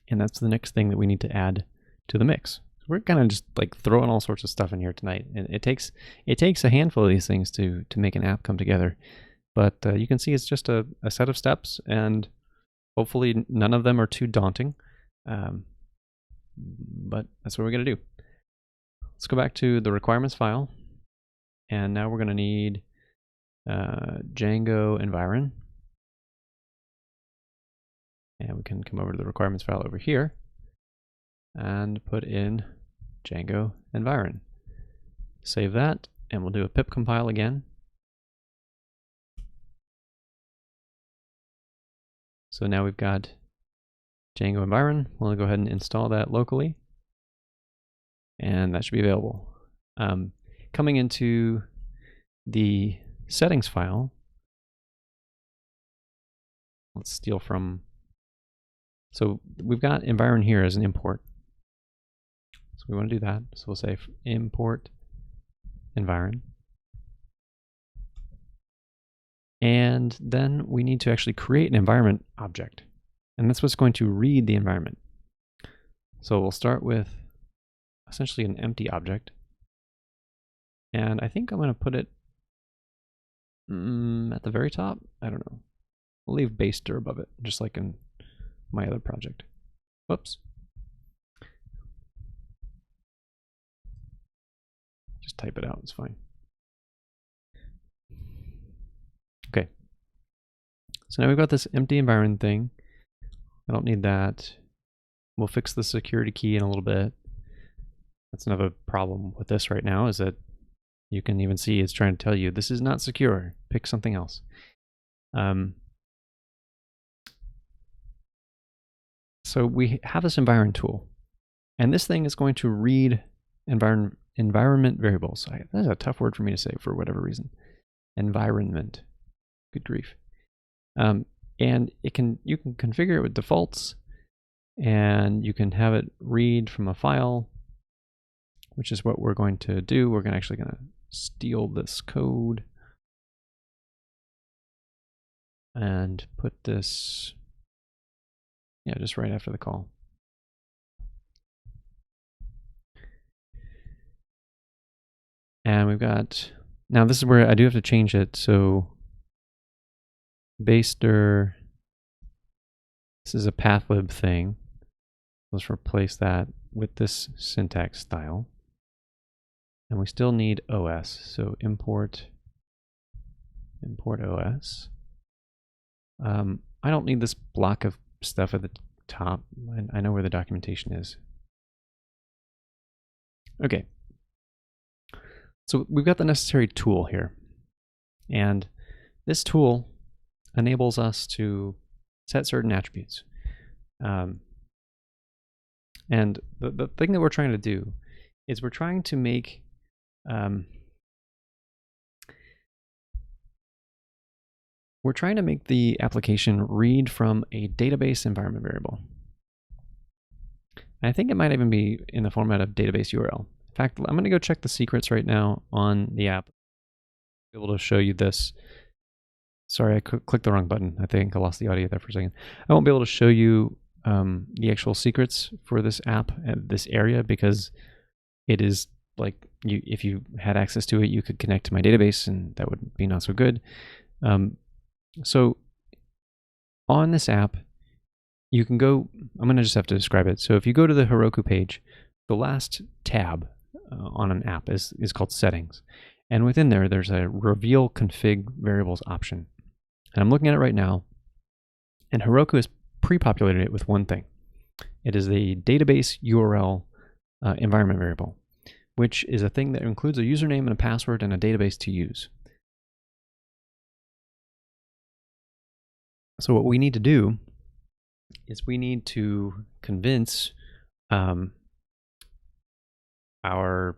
and that's the next thing that we need to add to the mix. So we're kind of just like throwing all sorts of stuff in here tonight, and it takes a handful of these things to make an app come together. But you can see it's just a set of steps, and hopefully none of them are too daunting. But that's what we're going to do. Let's go back to the requirements file, and now we're going to need Django Environ. And we can come over to the requirements file over here and put in Django environ. Save that, and we'll do a pip compile again. So now we've got Django environ. We'll go ahead and install that locally, and that should be available. Coming into the settings file, let's steal from, so we've got environ here as an import. So we want to do that. So we'll say import environ. And then we need to actually create an environment object. And that's what's going to read the environment. So we'll start with essentially an empty object. And I think I'm going to put it at the very top. I don't know. We'll leave baster above it, just like in my other project. Whoops. Just type it out, it's fine. Okay. So now we've got this empty environment thing. I don't need that. We'll fix the security key in a little bit. That's another problem with this right now, is that you can even see it's trying to tell you this is not secure. Pick something else. So we have this environment tool, and this thing is going to read environment variables. That's a tough word for me to say for whatever reason. Environment. Good grief. And you can configure it with defaults, and you can have it read from a file, which is what we're going to do. We're actually going to steal this code and put this, just right after the call. And we've got, now this is where I do have to change it. So baster, this is a pathlib thing. Let's replace that with this syntax style. And we still need OS. So import OS. I don't need this block of stuff at the top. I know where the documentation is. Okay. So we've got the necessary tool here. And this tool enables us to set certain attributes. And the thing that we're trying to do is we're trying to make the application read from a database environment variable. And I think it might even be in the format of database URL. In fact, I'm going to go check the secrets right now on the app. I'll be able to show you this. Sorry, I clicked the wrong button. I think I lost the audio there for a second. I won't be able to show you the actual secrets for this app at this area, because it is like, if you had access to it, you could connect to my database, and that would be not so good. So on this app, you can go, I'm going to just have to describe it. So if you go to the Heroku page, the last tab on an app is called settings. And within there, there's a reveal config variables option. And I'm looking at it right now, and Heroku has pre-populated it with one thing. It is the database URL environment variable, which is a thing that includes a username and a password and a database to use. So what we need to do is we need to convince our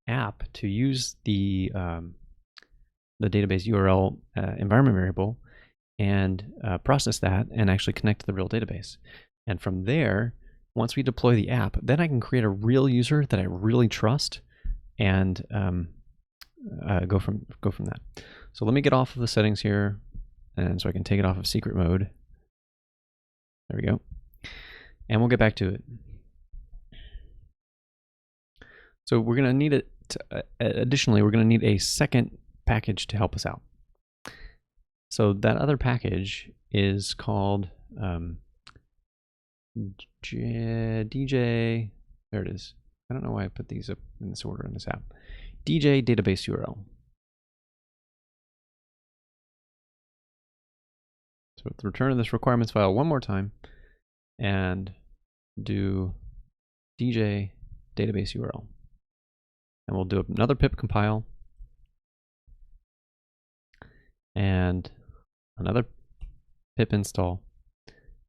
app to use the database URL environment variable and process that and actually connect to the real database. And from there, once we deploy the app, then I can create a real user that I really trust and go from that. So let me get off of the settings here, and so I can take it off of secret mode. There we go. And we'll get back to it. So we're going to need it. Additionally, we're going to need a second package to help us out. So that other package is called DJ. There it is. I don't know why I put these up in this order in this app. DJ database URL. So let's return to this requirements file one more time. and do DJ database URL. And we'll do another pip compile and another pip install.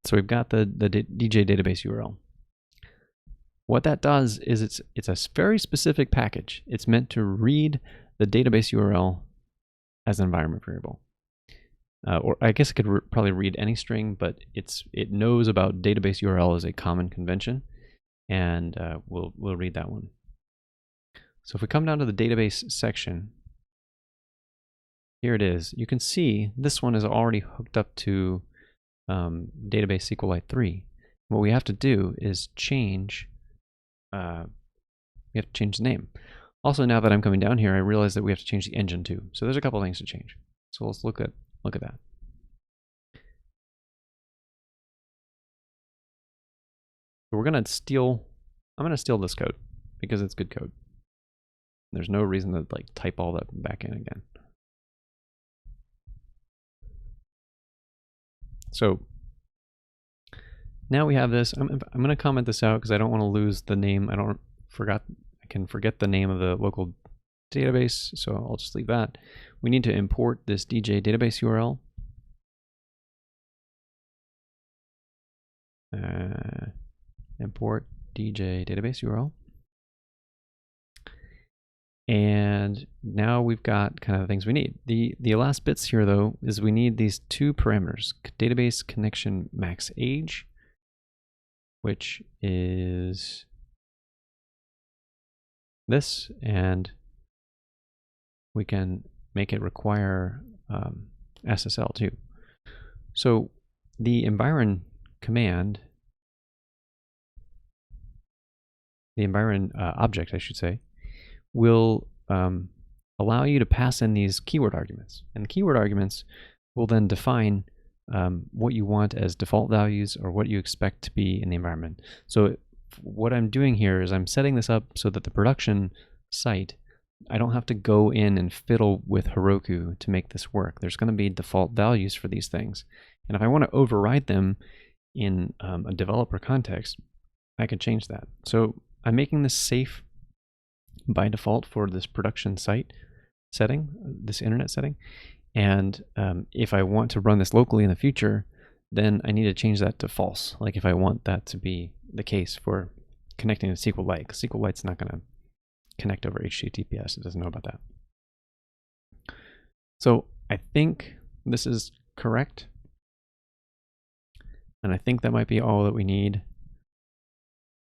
So we've got the DJ database URL. What that does is it's a very specific package. It's meant to read the database URL as an environment variable. Or I guess it could probably read any string, but it knows about database URL as a common convention, and we'll read that one. So if we come down to the database section, here it is. You can see this one is already hooked up to database SQLite 3. What we have to do is change. We have to change the name. Also, now that I'm coming down here, I realize that we have to change the engine too. So there's a couple things to change. So let's look at that. So I'm gonna steal this code because it's good code. There's no reason to like type all that back in again. So now we have this. I'm going to comment this out because I don't want to lose the name. I can forget the name of the local database, so I'll just leave that. We need to import this DJ database URL. Import DJ database URL. And now we've got kind of the things we need. The last bits here though is we need these two parameters: database connection max age, which is this, and we can make it require SSL too. So the environ command, the environ object, I should say, will allow you to pass in these keyword arguments. And the keyword arguments will then define what you want as default values or what you expect to be in the environment. So what I'm doing here is I'm setting this up so that the production site, I don't have to go in and fiddle with Heroku to make this work. There's going to be default values for these things. And if I want to override them in a developer context, I can change that. So I'm making this safe by default for this production site setting, this internet setting. And if I want to run this locally in the future, then I need to change that to false. Like if I want that to be the case for connecting to SQLite, because SQLite's not going to connect over HTTPS. It doesn't know about that. So I think this is correct. And I think that might be all that we need.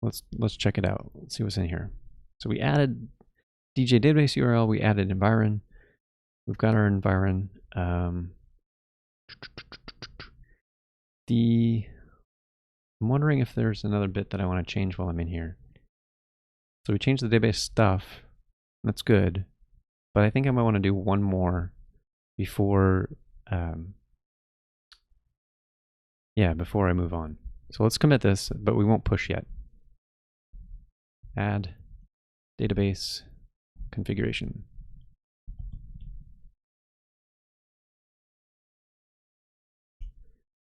Let's check it out. Let's see what's in here. So we added DJ database URL, we added environ. We've got our environ. I'm wondering if there's another bit that I want to change while I'm in here. So we changed the database stuff. That's good. But I think I might want to do one more before before I move on. So let's commit this, but we won't push yet. Add database configuration.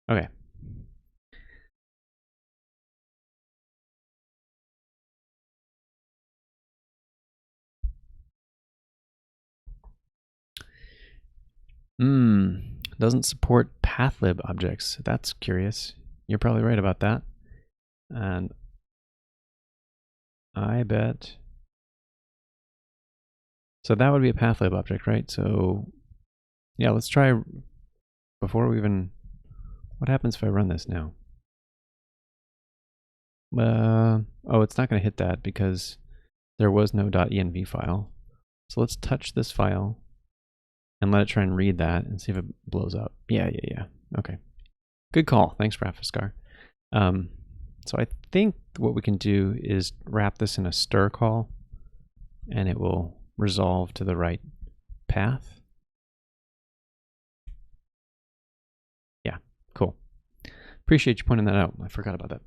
Okay. Doesn't support pathlib objects. That's curious. You're probably right about that. And I bet. So that would be a pathlib object, right? So yeah, let's try before we even. What happens if I run this now? Oh, it's not going to hit that because there was no .env file. So let's touch this file and let it try and read that and see if it blows up. Yeah. Okay. Good call. Thanks, Rafiskar. So I think what we can do is wrap this in a stir call and it will resolve to the right path. Yeah, cool. Appreciate you pointing that out. I forgot about that.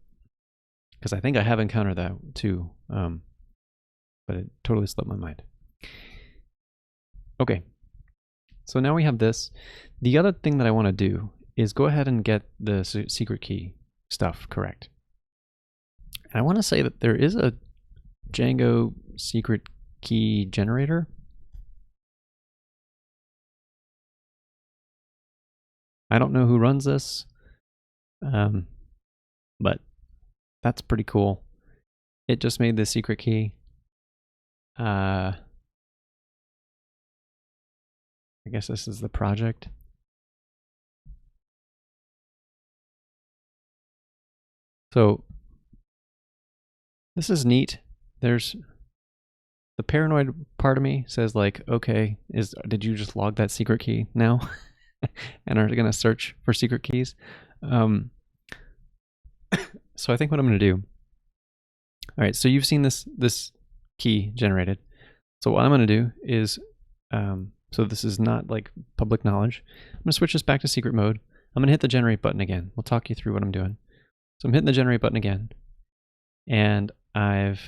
Because I think I have encountered that too, but it totally slipped my mind. Okay, so now we have this. The other thing that I want to do is go ahead and get the secret key stuff correct. I want to say that there is a Django secret key generator. I don't know who runs this, but that's pretty cool. It just made the secret key. I guess this is the project. So this is neat. There's the paranoid part of me says like, okay, did you just log that secret key now? And are gonna search for secret keys? So I think what I'm gonna do. All right, so you've seen this key generated. So what I'm gonna do is, so this is not like public knowledge. I'm gonna switch this back to secret mode. I'm gonna hit the generate button again. We'll talk you through what I'm doing. So I'm hitting the generate button again, and I've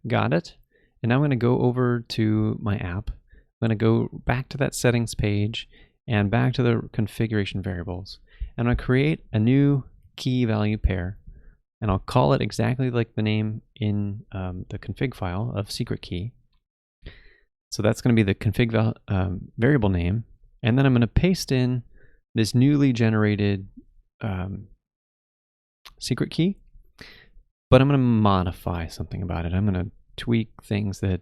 got it. And now I'm gonna go over to my app. I'm gonna go back to that settings page and back to the configuration variables. And I'm gonna create a new key value pair, and I'll call it exactly like the name in the config file of secret key. So that's going to be the config variable name. And then I'm going to paste in this newly generated secret key, but I'm going to modify something about it. I'm going to tweak things that,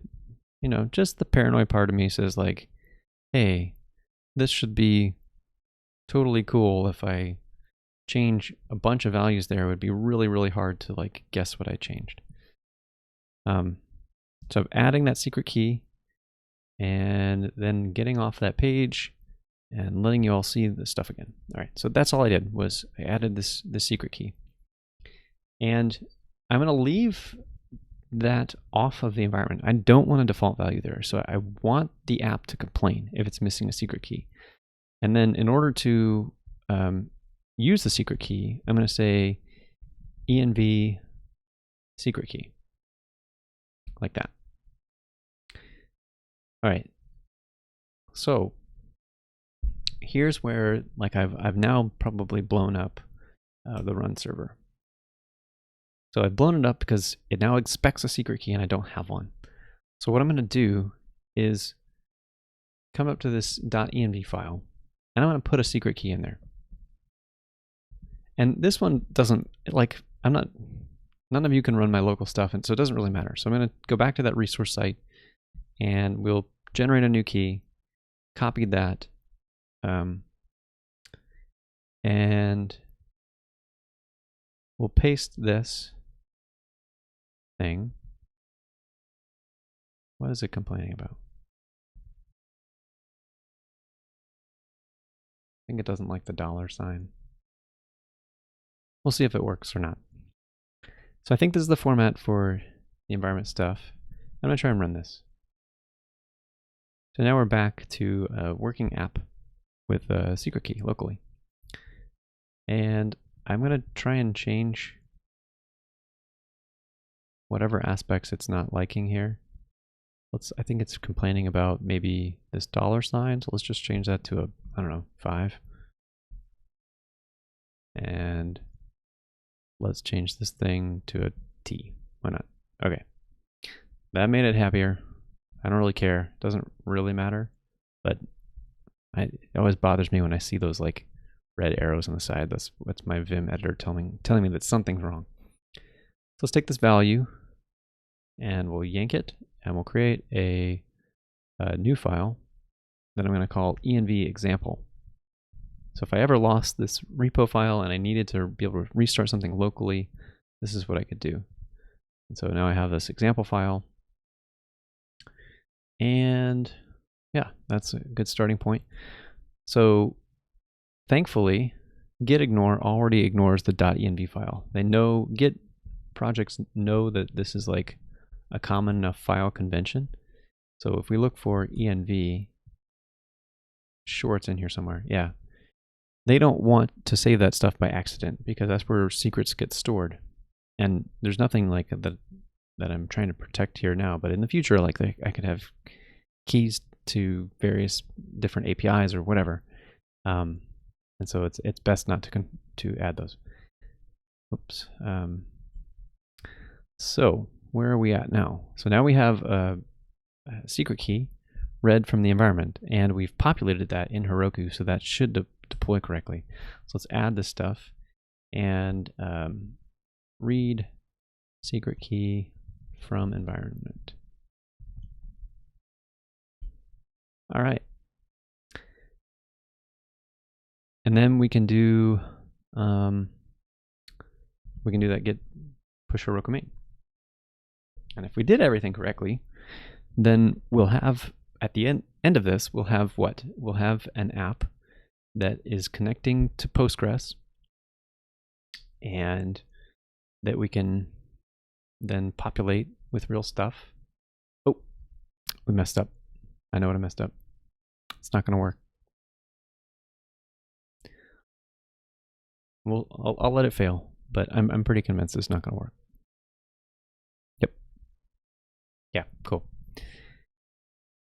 just the paranoid part of me says like, hey, this should be totally cool. If I change a bunch of values there, it would be really, really hard to like guess what I changed. So I'm adding that secret key and then getting off that page and letting you all see the stuff again. All right, so that's all I did, was I added this secret key. And I'm gonna leave that off of the environment. I don't want a default value there. So I want the app to complain if it's missing a secret key. And then in order to use the secret key, I'm gonna say env secret key, like that. All right, so here's where like I've now probably blown up the run server. So I've blown it up because it now expects a secret key and I don't have one. So what I'm going to do is come up to this .env file and I'm going to put a secret key in there. And this one doesn't, like, none of you can run my local stuff, and so it doesn't really matter. So I'm going to go back to that resource site and we'll generate a new key, copy that, and we'll paste this thing. What is it complaining about? I think it doesn't like the $sign. We'll see if it works or not. So I think this is the format for the environment stuff. I'm going to try and run this. So now we're back to a working app with a secret key locally. And I'm going to try and change whatever aspects it's not liking here. I think it's complaining about maybe this $sign. So let's just change that to I don't know, 5. And let's change this thing to a T. Why not? Okay. That made it happier. I don't really care. It doesn't really matter. But it always bothers me when I see those like red arrows on the side. That's my Vim editor telling me that something's wrong. So let's take this value and we'll yank it and we'll create a new file that I'm going to call env example. So if I ever lost this repo file and I needed to be able to restart something locally, this is what I could do. And so now I have this example file. And yeah, that's a good starting point. So thankfully, Git Ignore already ignores the .env file. They know, Git projects know that this is like a common enough file convention. So if we look for env, sure it's in here somewhere, yeah. They don't want to save that stuff by accident because that's where secrets get stored. And there's nothing like that I'm trying to protect here now, but in the future, like I could have keys to various different APIs or whatever. And so it's best not to add those. Oops. So where are we at now? So now we have a secret key read from the environment, and we've populated that in Heroku, so that should deploy correctly. So let's add this stuff and read secret key from environment. All right. And then we can do that Git Push Heroku main. And if we did everything correctly, then we'll have, at the end of this, we'll have what? We'll have an app that is connecting to Postgres, and that we can then populate with real stuff. Oh, we messed up. I know what I messed up. It's not going to work. Well, I'll let it fail, but I'm pretty convinced it's not going to work. Yep. Yeah, cool.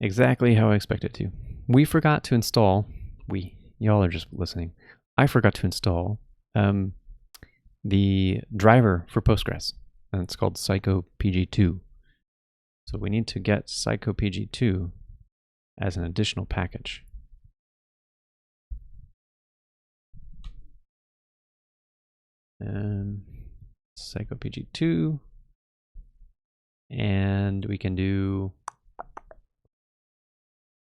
Exactly how I expect it to. We forgot to install, y'all are just listening. I forgot to install the driver for Postgres, and it's called psychopg2. So we need to get psychopg2 as an additional package. Psychopg2, and we can do,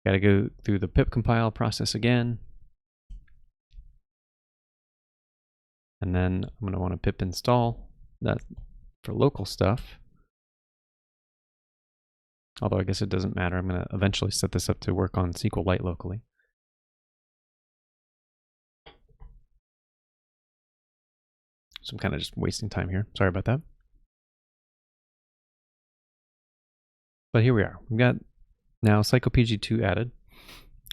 gotta go through the pip compile process again, and then I'm going to want to pip install that for local stuff. Although I guess it doesn't matter. I'm going to eventually set this up to work on SQLite locally. So I'm kind of just wasting time here. Sorry about that. But here we are. We've got now psychopg2 added.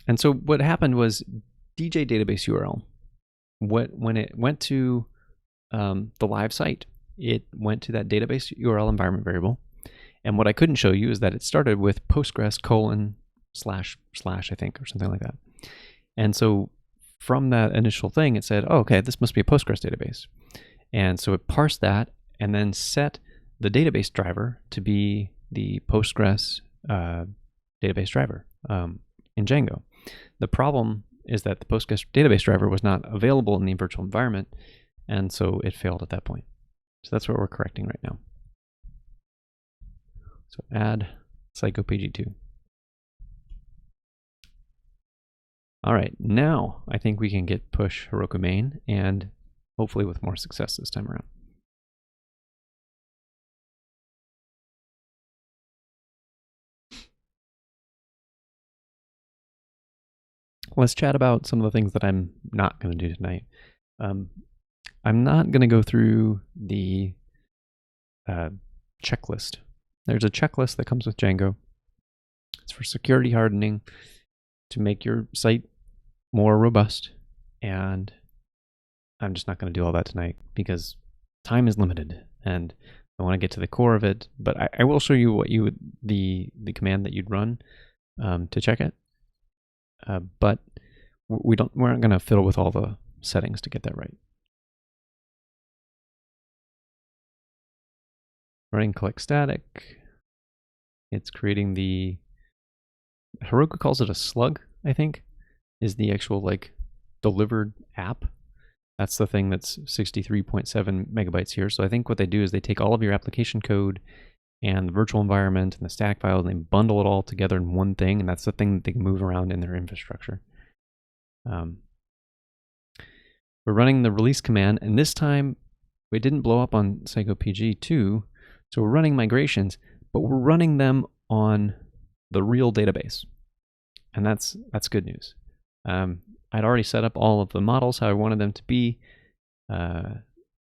And so what happened was DJ database URL, when it went to the live site, it went to that database URL environment variable. And what I couldn't show you is that it started with Postgres : / I think, or something like that. And so from that initial thing, it said, oh, okay, this must be a Postgres database. And so it parsed that and then set the database driver to be the Postgres database driver in Django. The problem is that the Postgres database driver was not available in the virtual environment, and so it failed at that point. So that's what we're correcting right now. So add psychopg2. All right, now I think we can Git push Heroku main, and hopefully with more success this time around. Let's chat about some of the things that I'm not going to do tonight. I'm not going to go through the checklist. There's a checklist that comes with Django. It's for security hardening to make your site more robust, and I'm just not going to do all that tonight because time is limited and I want to get to the core of it. But I will show you what you would, the command that you'd run to check it. But we're not going to fiddle with all the settings to get that right. Running collect static. It's creating the, Heroku calls it a slug, I think, is the actual like delivered app. That's the thing that's 63.7 megabytes here. So I think what they do is they take all of your application code and the virtual environment and the static files, and they bundle it all together in one thing, and that's the thing that they can move around in their infrastructure. We're running the release command, and this time we didn't blow up on psychopg2, so we're running migrations, but we're running them on the real database, and that's good news. I'd already set up all of the models how I wanted them to be,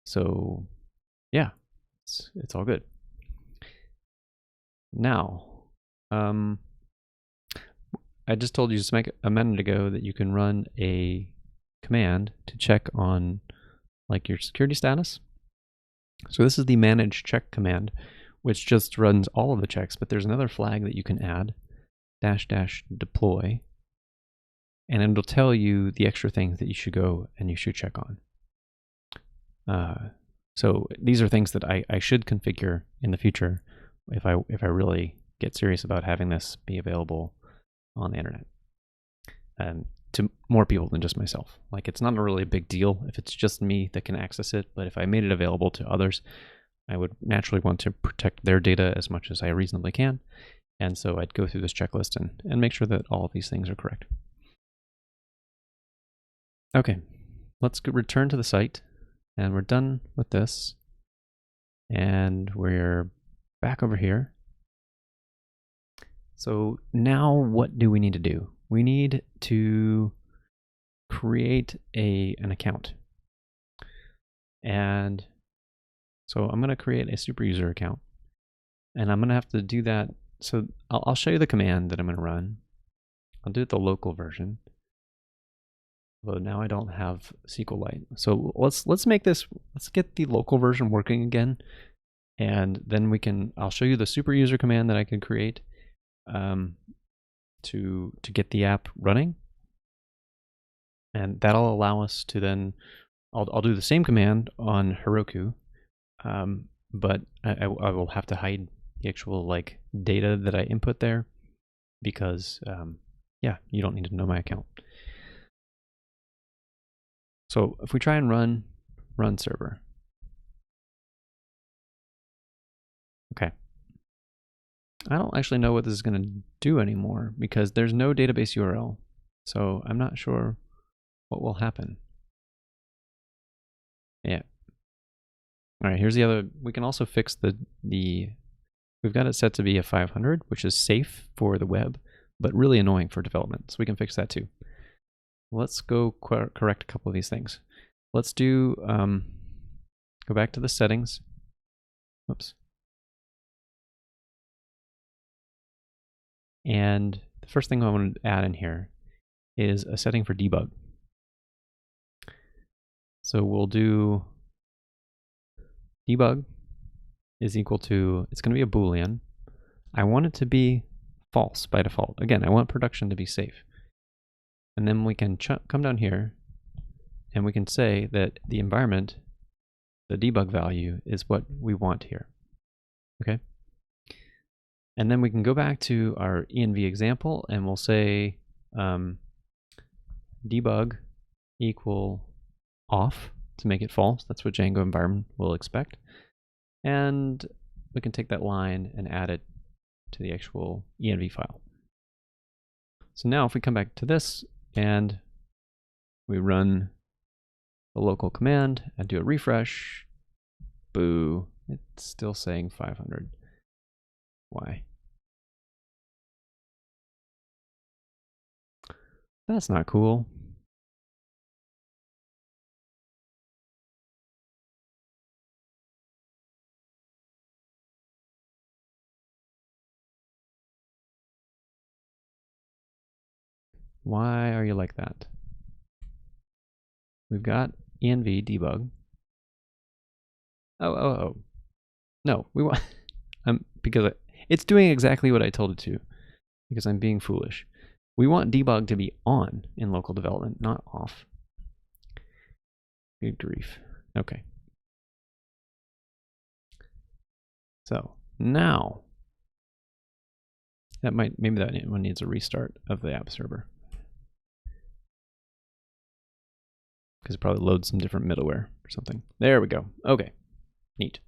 so yeah, it's all good. Now, I just told you just a minute ago that you can run a command to check on like your security status. So this is the manage check command, which just runs all of the checks, but there's another flag that you can add, --deploy, and it'll tell you the extra things that you should go and you should check on. So these are things that I should configure in the future if I really get serious about having this be available on the internet. And to more people than just myself. Like, it's not a really big deal if it's just me that can access it, but if I made it available to others, I would naturally want to protect their data as much as I reasonably can. And so I'd go through this checklist and make sure that all of these things are correct. Okay, let's return to the site, and we're done with this. And we're back over here. So now what do we need to do? We need to create an account. And so I'm going to create a super user account. And I'm going to have to do that. So I'll show you the command that I'm going to run. I'll do it the local version. But now I don't have SQLite. So let's make this, let's get the local version working again. And then I'll show you the super user command that I can create to get the app running. And that'll allow us to then, I'll do the same command on Heroku, but I will have to hide the actual like data that I input there because yeah, you don't need to know my account. So if we try and run runserver. Okay. I don't actually know what this is going to do anymore because there's no database URL. So I'm not sure what will happen. Yeah. All right, here's the other. We can also fix we've got it set to be a 500, which is safe for the web, but really annoying for development. So we can fix that too. Let's go correct a couple of these things. Let's do, go back to the settings. Whoops. And the first thing I want to add in here is a setting for debug. So we'll do debug is equal to, it's going to be a Boolean. I want it to be false by default. Again, I want production to be safe. And then we can come down here and we can say that the environment, the debug value, is what we want here. Okay. And then we can go back to our env example and we'll say debug equal off to make it false. That's what Django environment will expect. And we can take that line and add it to the actual env file. So now if we come back to this and we run the local command and do a refresh, boo, it's still saying 500. Why? That's not cool. Why are you like that? We've got env debug. Oh. No, we want because it's doing exactly what I told it to, because I'm being foolish. We want debug to be on in local development, not off. Good grief. Okay. So now maybe that one needs a restart of the app server, because it probably loads some different middleware or something. There we go. Okay, neat.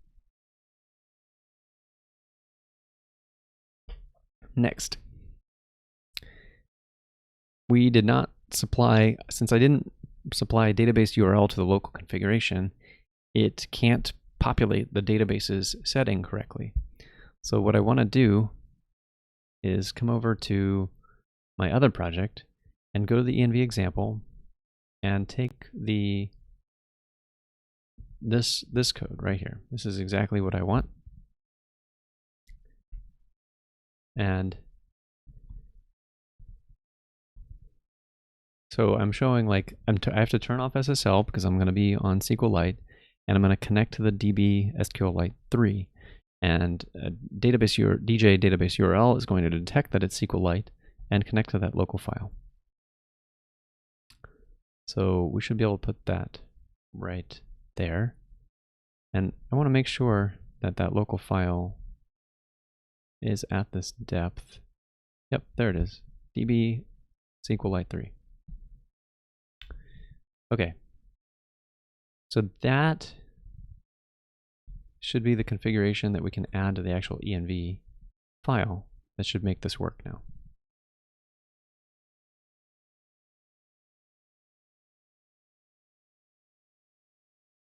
Next, we did not supply, since I didn't supply a database URL to the local configuration, it can't populate the database's setting correctly. So what I want to do is come over to my other project and go to the env example and take this code right here. This is exactly what I want. And so I'm showing like I have to turn off SSL because I'm going to be on SQLite, and I'm going to connect to the DB SQLite 3, and DJ database URL is going to detect that it's SQLite and connect to that local file. So we should be able to put that right there. And I want to make sure that that local file is at this depth. Yep, there it is. db SQLite 3. Okay. So that should be the configuration that we can add to the actual env file that should make this work now.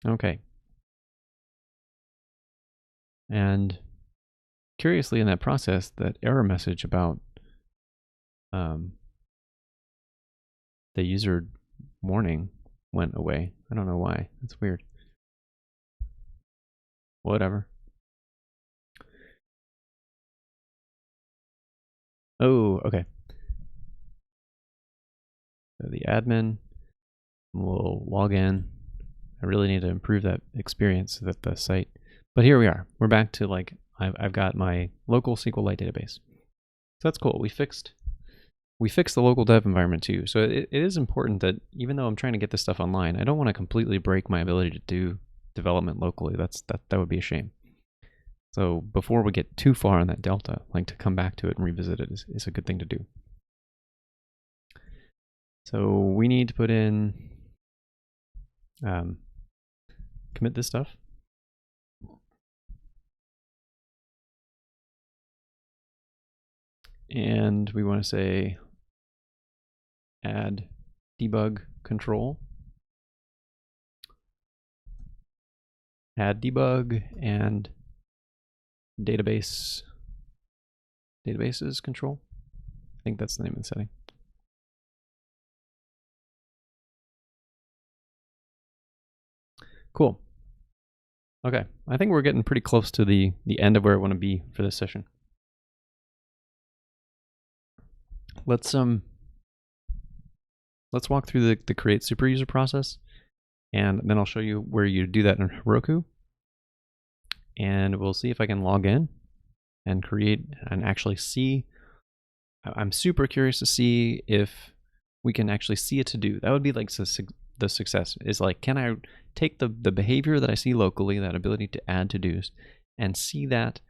Okay. And curiously, in that process, that error message about the user warning went away. I don't know why. That's weird. Whatever. Oh, okay. So the admin will log in. I really need to improve that experience so that the site. But here we are. We're back to like I've got my local SQLite database. So that's cool. We fixed the local dev environment too. So it is important that even though I'm trying to get this stuff online, I don't want to completely break my ability to do development locally. That would be a shame. So before we get too far on that delta, like to come back to it and revisit it is a good thing to do. So we need to put in commit this stuff. And we want to say add debug control. Add debug and databases control. I think that's the name of the setting. Cool. Okay, I think we're getting pretty close to the end of where I want to be for this session. Let's walk through the create super user process, and then I'll show you where you do that in Heroku. And we'll see if I can log in and create and actually see. I'm super curious to see if we can actually see a to-do. That would be like the success is like, can I take the behavior that I see locally, that ability to add to-dos, and see that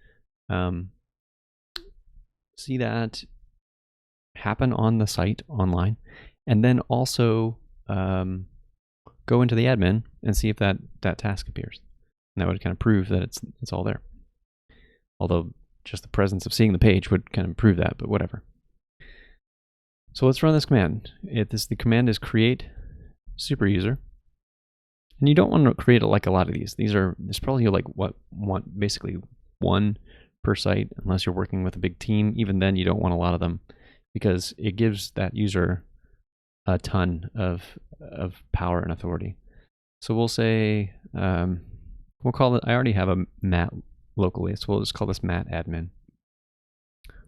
happen on the site online, and then also go into the admin and see if that task appears. And that would kind of prove that it's all there. Although just the presence of seeing the page would kind of prove that, but whatever. So let's run this command. The command is create super user. And you don't want to create like a lot of these. There's probably like basically one per site, unless you're working with a big team. Even then you don't want a lot of them, because it gives that user a ton of power and authority. So we'll say, we'll call it, I already have a mat locally, so we'll just call this mat admin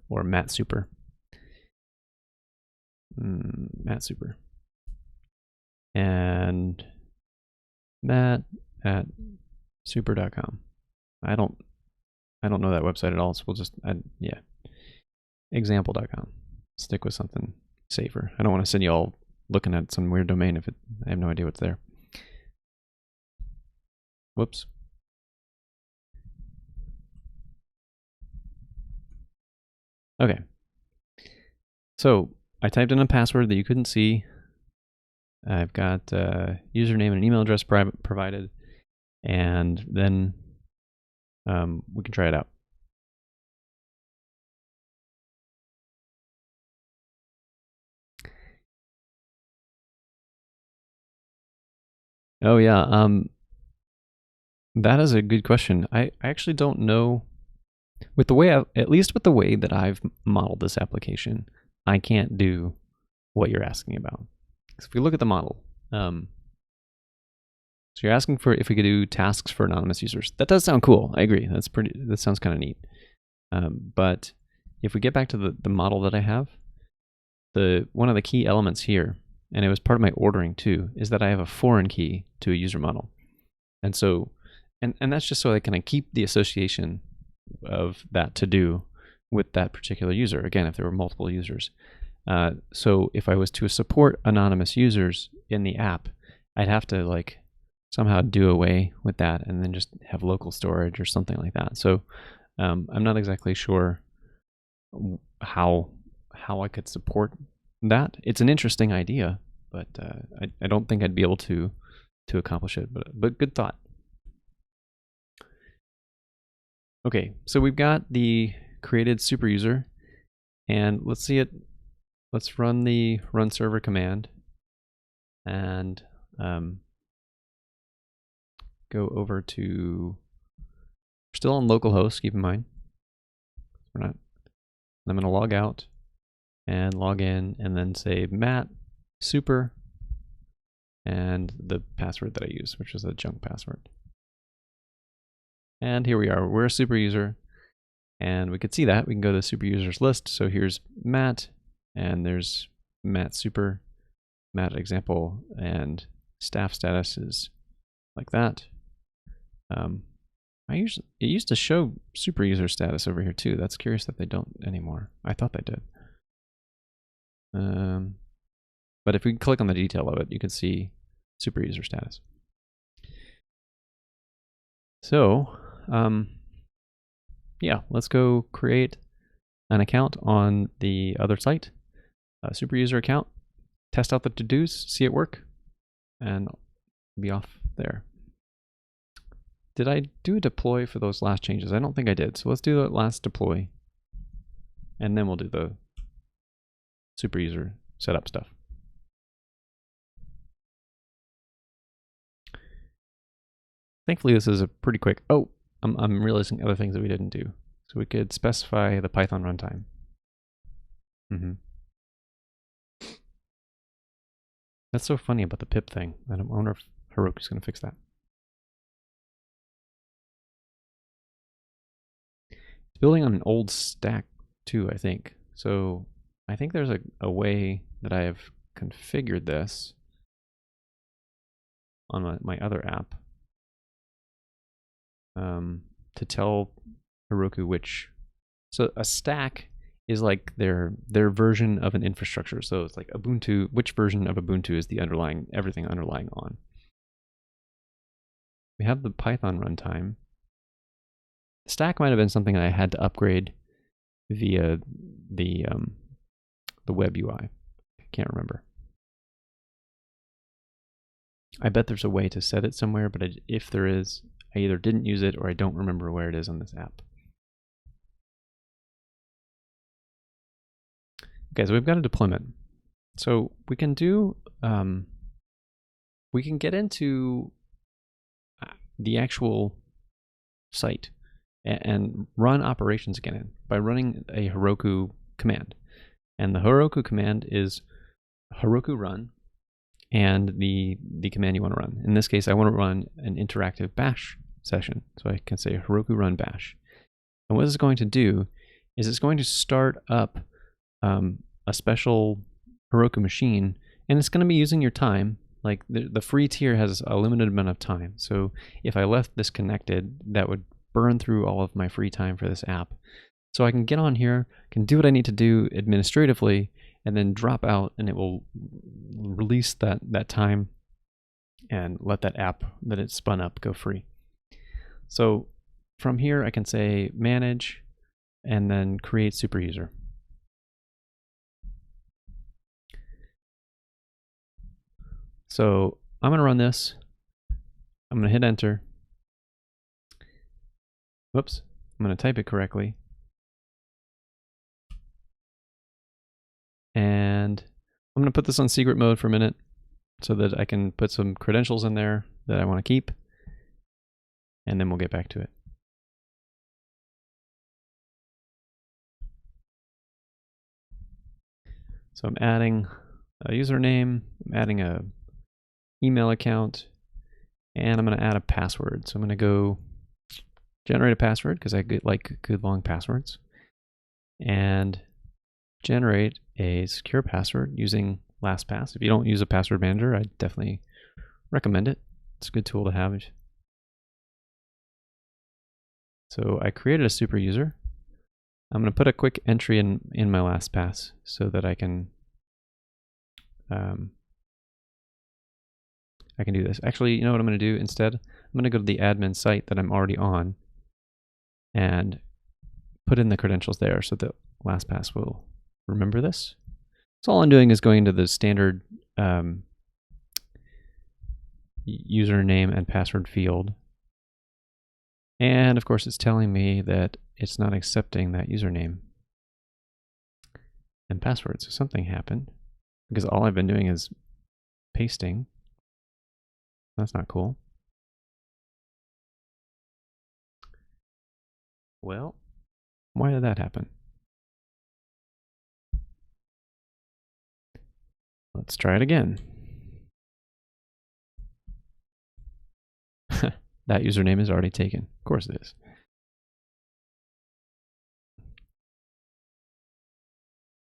or mat super. Mat super. And mat at super.com. I don't know that website at all, so we'll just yeah. Example.com. Stick with something safer. I don't want to send you all looking at some weird domain if I have no idea what's there. Whoops. Okay. So I typed in a password that you couldn't see. I've got a username and an email address provided, and then we can try it out. Oh yeah, that is a good question. I actually don't know. With the way at least with the way that I've modeled this application, I can't do what you're asking about. So if we look at the model, so you're asking for if we could do tasks for anonymous users. That does sound cool. I agree. That sounds kind of neat. But if we get back to the model that I have, one of the key elements here, and it was part of my ordering too, is that I have a foreign key to a user model. And so, and that's just so I can keep the association of that to do with that particular user. Again, if there were multiple users. So if I was to support anonymous users in the app, I'd have to somehow do away with that and then just have local storage or something like that. So I'm not exactly sure how I could support that. It's an interesting idea, but I don't think I'd be able to accomplish it. But good thought. Okay, so we've got the created super user, and let's see it. Let's run the runserver command and go over to, still on localhost, keep in mind. We're not. I'm going to log out and log in and then say mat super and the password that I use, which is a junk password. And here we are. We're a super user, and we could see that. We can go to the super users list. So here's mat, and there's mat super, mat example, and staff status is like that. It used to show super user status over here too. That's curious that they don't anymore. I thought they did. But if we click on the detail of it, you can see super user status. So, yeah, let's go create an account on the other site, a super user account, test out the to-dos, see it work, and be off there. Did I do a deploy for those last changes? I don't think I did. So let's do the last deploy, and then we'll do the super user setup stuff. Thankfully, this is a pretty quick. Oh, I'm realizing other things that we didn't do. So we could specify the Python runtime. That's so funny about the pip thing. I wonder if Heroku's going to fix that. It's building on an old stack too, I think. So I think there's a way that I have configured this on my other app to tell Heroku which. So a stack is like their version of an infrastructure. So it's like Ubuntu, which version of Ubuntu is the everything underlying on. We have the Python runtime. Stack might have been something that I had to upgrade via the web UI. I can't remember. I bet there's a way to set it somewhere, but if there is, I either didn't use it or I don't remember where it is on this app. Okay, so we've got a deployment. So we can do, we can get into the actual site and run operations again by running a Heroku command. And the Heroku command is Heroku run and the command you want to run. In this case, I want to run an interactive bash session. So I can say Heroku run bash. And what it's going to do is it's going to start up a special Heroku machine, and it's going to be using your time. Like the free tier has a limited amount of time. So if I left this connected, that would burn through all of my free time for this app. So I can get on here, can do what I need to do administratively, and then drop out, and it will release that time and let that app that it spun up go free. So from here, I can say manage and then create super user. So I'm going to run this. I'm going to hit enter. Whoops, I'm going to type it correctly. And I'm going to put this on secret mode for a minute so that I can put some credentials in there that I want to keep. And then we'll get back to it. So I'm adding a username, I'm adding a email account, and I'm going to add a password. So I'm going to go generate a password because I like good long passwords, and generate a secure password using LastPass. If you don't use a password manager, I definitely recommend it. It's a good tool to have. So I created a super user. I'm going to put a quick entry in my LastPass so that I can I can do this. Actually, you know what I'm going to do instead? I'm going to go to the admin site that I'm already on and put in the credentials there so that LastPass will remember this. So all I'm doing is going into the standard username and password field. And of course, it's telling me that it's not accepting that username and password. So something happened because all I've been doing is pasting. That's not cool. Well, why did that happen? Let's try it again. That username is already taken. Of course it is.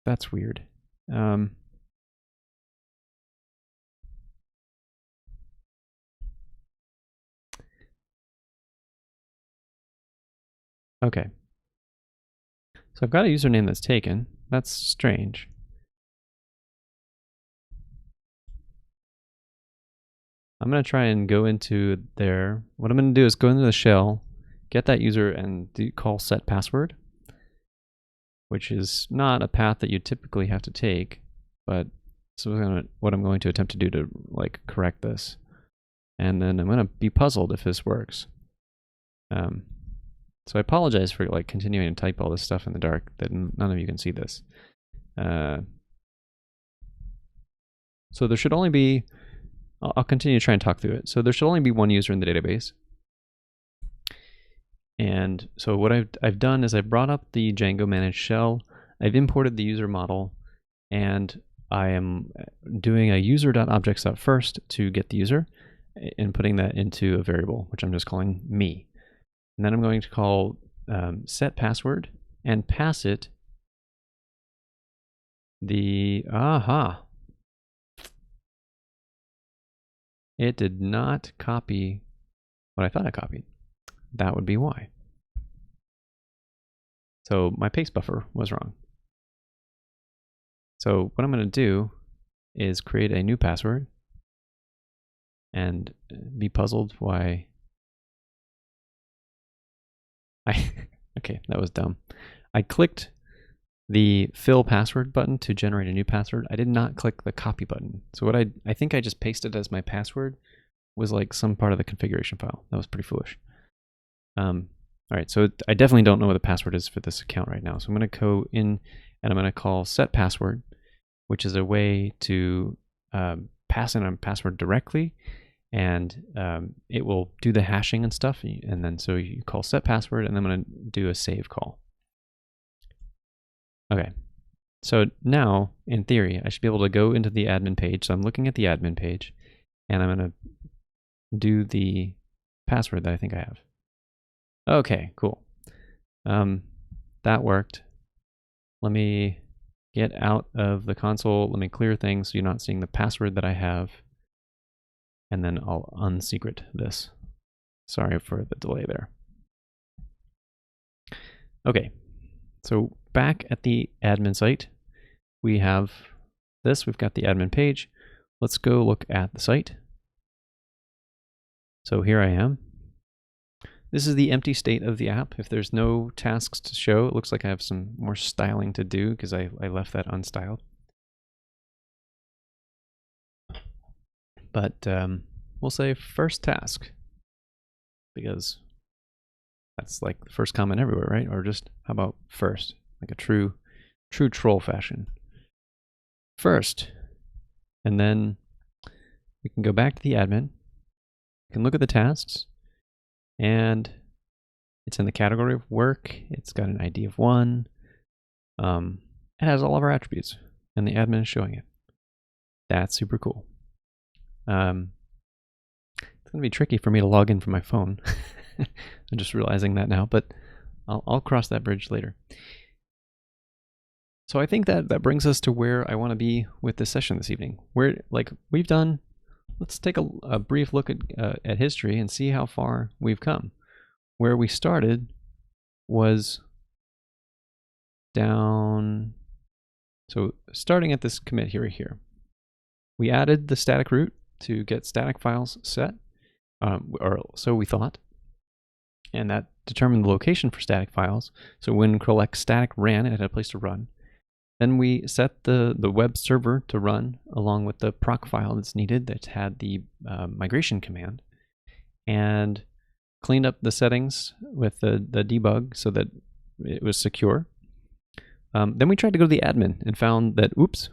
That's weird. Okay. So I've got a username that's taken. That's strange. I'm going to try and go into there. What I'm going to do is go into the shell, get that user, and call set password, which is not a path that you typically have to take, but this is what I'm going to attempt to do to like correct this. And then I'm going to be puzzled if this works. So I apologize for like continuing to type all this stuff in the dark that none of you can see this. So there should only be, I'll continue to try and talk through it. So there should only be one user in the database. And so what I've done is I've brought up the Django managed shell, I've imported the user model, and I am doing a user.objects.first to get the user and putting that into a variable, which I'm just calling me. And then I'm going to call set password and pass it the, it did not copy what I thought I copied. That would be why. So my paste buffer was wrong. So what I'm going to do is create a new password and be puzzled why okay, that was dumb. I clicked the fill password button to generate a new password. I did not click the copy button. So what I think I just pasted as my password was like some part of the configuration file. That was pretty foolish. All right, so I definitely don't know what the password is for this account right now. So I'm going to go in and I'm going to call set password, which is a way to pass in a password directly, and it will do the hashing and stuff. And then so you call set password, and then I'm going to do a save call. Okay, so now in theory, I should be able to go into the admin page. So I'm looking at the admin page, and I'm going to do the password that I think I have. Okay, cool. That worked. Let me get out of the console. Let me clear things so you're not seeing the password that I have. And then I'll unsecret this. Sorry for the delay there. Okay, so back at the admin site, we have this. We've got the admin page. Let's go look at the site. So here I am. This is the empty state of the app. If there's no tasks to show, it looks like I have some more styling to do because I left that unstyled. But we'll say first task because that's like the first comment everywhere, right? Or just how about first, like a true troll fashion. First, and then we can go back to the admin. We can look at the tasks. And it's in the category of work. It's got an ID of 1. It has all of our attributes, and the admin is showing it. That's super cool. It's going to be tricky for me to log in from my phone. I'm just realizing that now, but I'll cross that bridge later. So I think that brings us to where I want to be with this session this evening. We've done. Let's take a brief look at history and see how far we've come. Where we started was down, so starting at this commit here. We added the static root to get static files set, or so we thought, and that determined the location for static files. So when collect static ran, it had a place to run. Then we set the web server to run along with the proc file that's needed that had the migration command, and cleaned up the settings with the debug so that it was secure. Then we tried to go to the admin and found that, oops,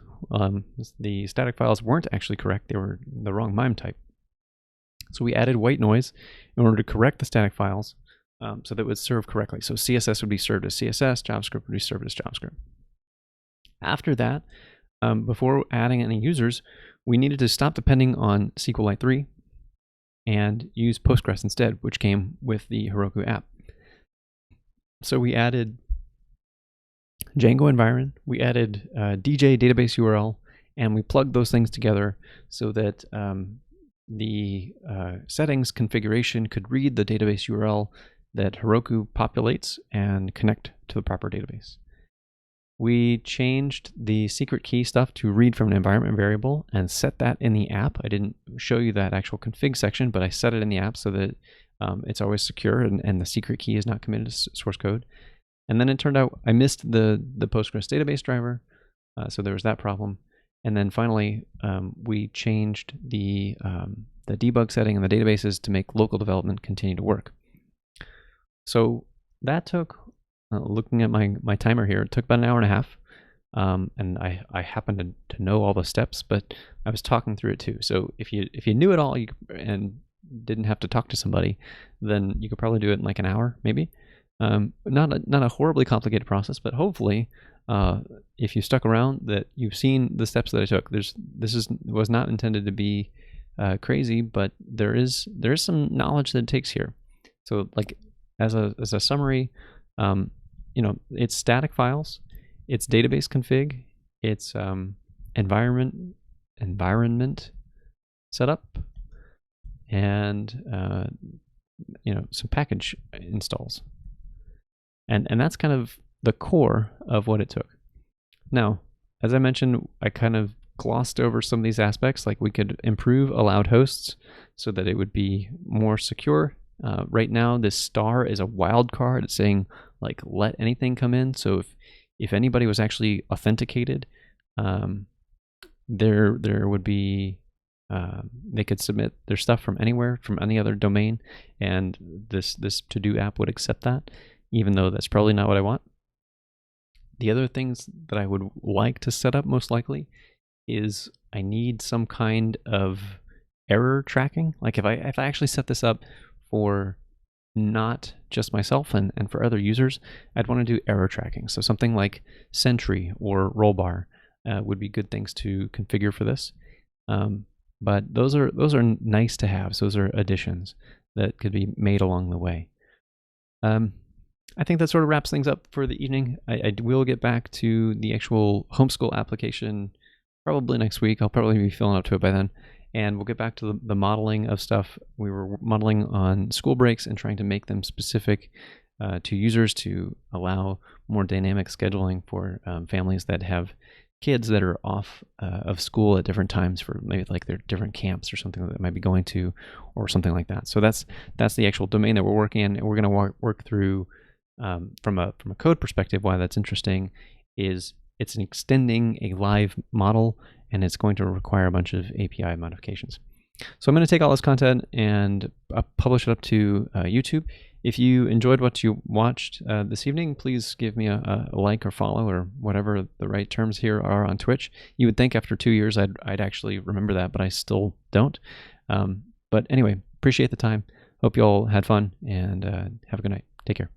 the static files weren't actually correct. They were the wrong MIME type. So we added white noise in order to correct the static files so that it would serve correctly. So CSS would be served as CSS, JavaScript would be served as JavaScript. After that, before adding any users, we needed to stop depending on SQLite 3 and use Postgres instead, which came with the Heroku app. So we added Django environment, we added DJ database URL, and we plugged those things together so that the settings configuration could read the database URL that Heroku populates and connect to the proper database. We changed the secret key stuff to read from an environment variable and set that in the app. I didn't show you that actual config section, but I set it in the app so that it's always secure and the secret key is not committed to source code. And then it turned out I missed the Postgres database driver, so there was that problem. And then finally, we changed the debug setting in the databases to make local development continue to work. So that took, looking at my timer here, it took about an hour and a half. And I happened to know all the steps, but I was talking through it too. So if you knew it all and didn't have to talk to somebody, then you could probably do it in like an hour, maybe. Not a horribly complicated process, but hopefully, if you stuck around, that you've seen the steps that I took. This was not intended to be crazy, but there is some knowledge that it takes here. So like as a summary, it's static files, it's database config, it's environment setup, and some package installs. And that's kind of the core of what it took. Now, as I mentioned, I kind of glossed over some of these aspects, like we could improve allowed hosts so that it would be more secure. Right now, this star is a wildcard. It's saying, like, let anything come in. So if anybody was actually authenticated, there would be, they could submit their stuff from anywhere, from any other domain, and this to-do app would accept that, even though that's probably not what I want. The other things that I would like to set up most likely is I need some kind of error tracking. Like if I actually set this up for not just myself and for other users, I'd want to do error tracking. So something like Sentry or Rollbar would be good things to configure for this. But those are nice to have. So those are additions that could be made along the way. I think that sort of wraps things up for the evening. I will get back to the actual homeschool application probably next week. I'll probably be filling up to it by then. And we'll get back to the modeling of stuff. We were modeling on school breaks and trying to make them specific to users to allow more dynamic scheduling for families that have kids that are off of school at different times for maybe like their different camps or something that they might be going to or something like that. So that's the actual domain that we're working in. And we're going to work through from a code perspective. Why that's interesting is it's extending a live model, and it's going to require a bunch of API modifications. So I'm going to take all this content and publish it up to YouTube. If you enjoyed what you watched this evening, please give me a like or follow or whatever the right terms here are on Twitch. You would think after 2 years I'd actually remember that, but I still don't. But anyway, appreciate the time. Hope you all had fun, and have a good night. Take care.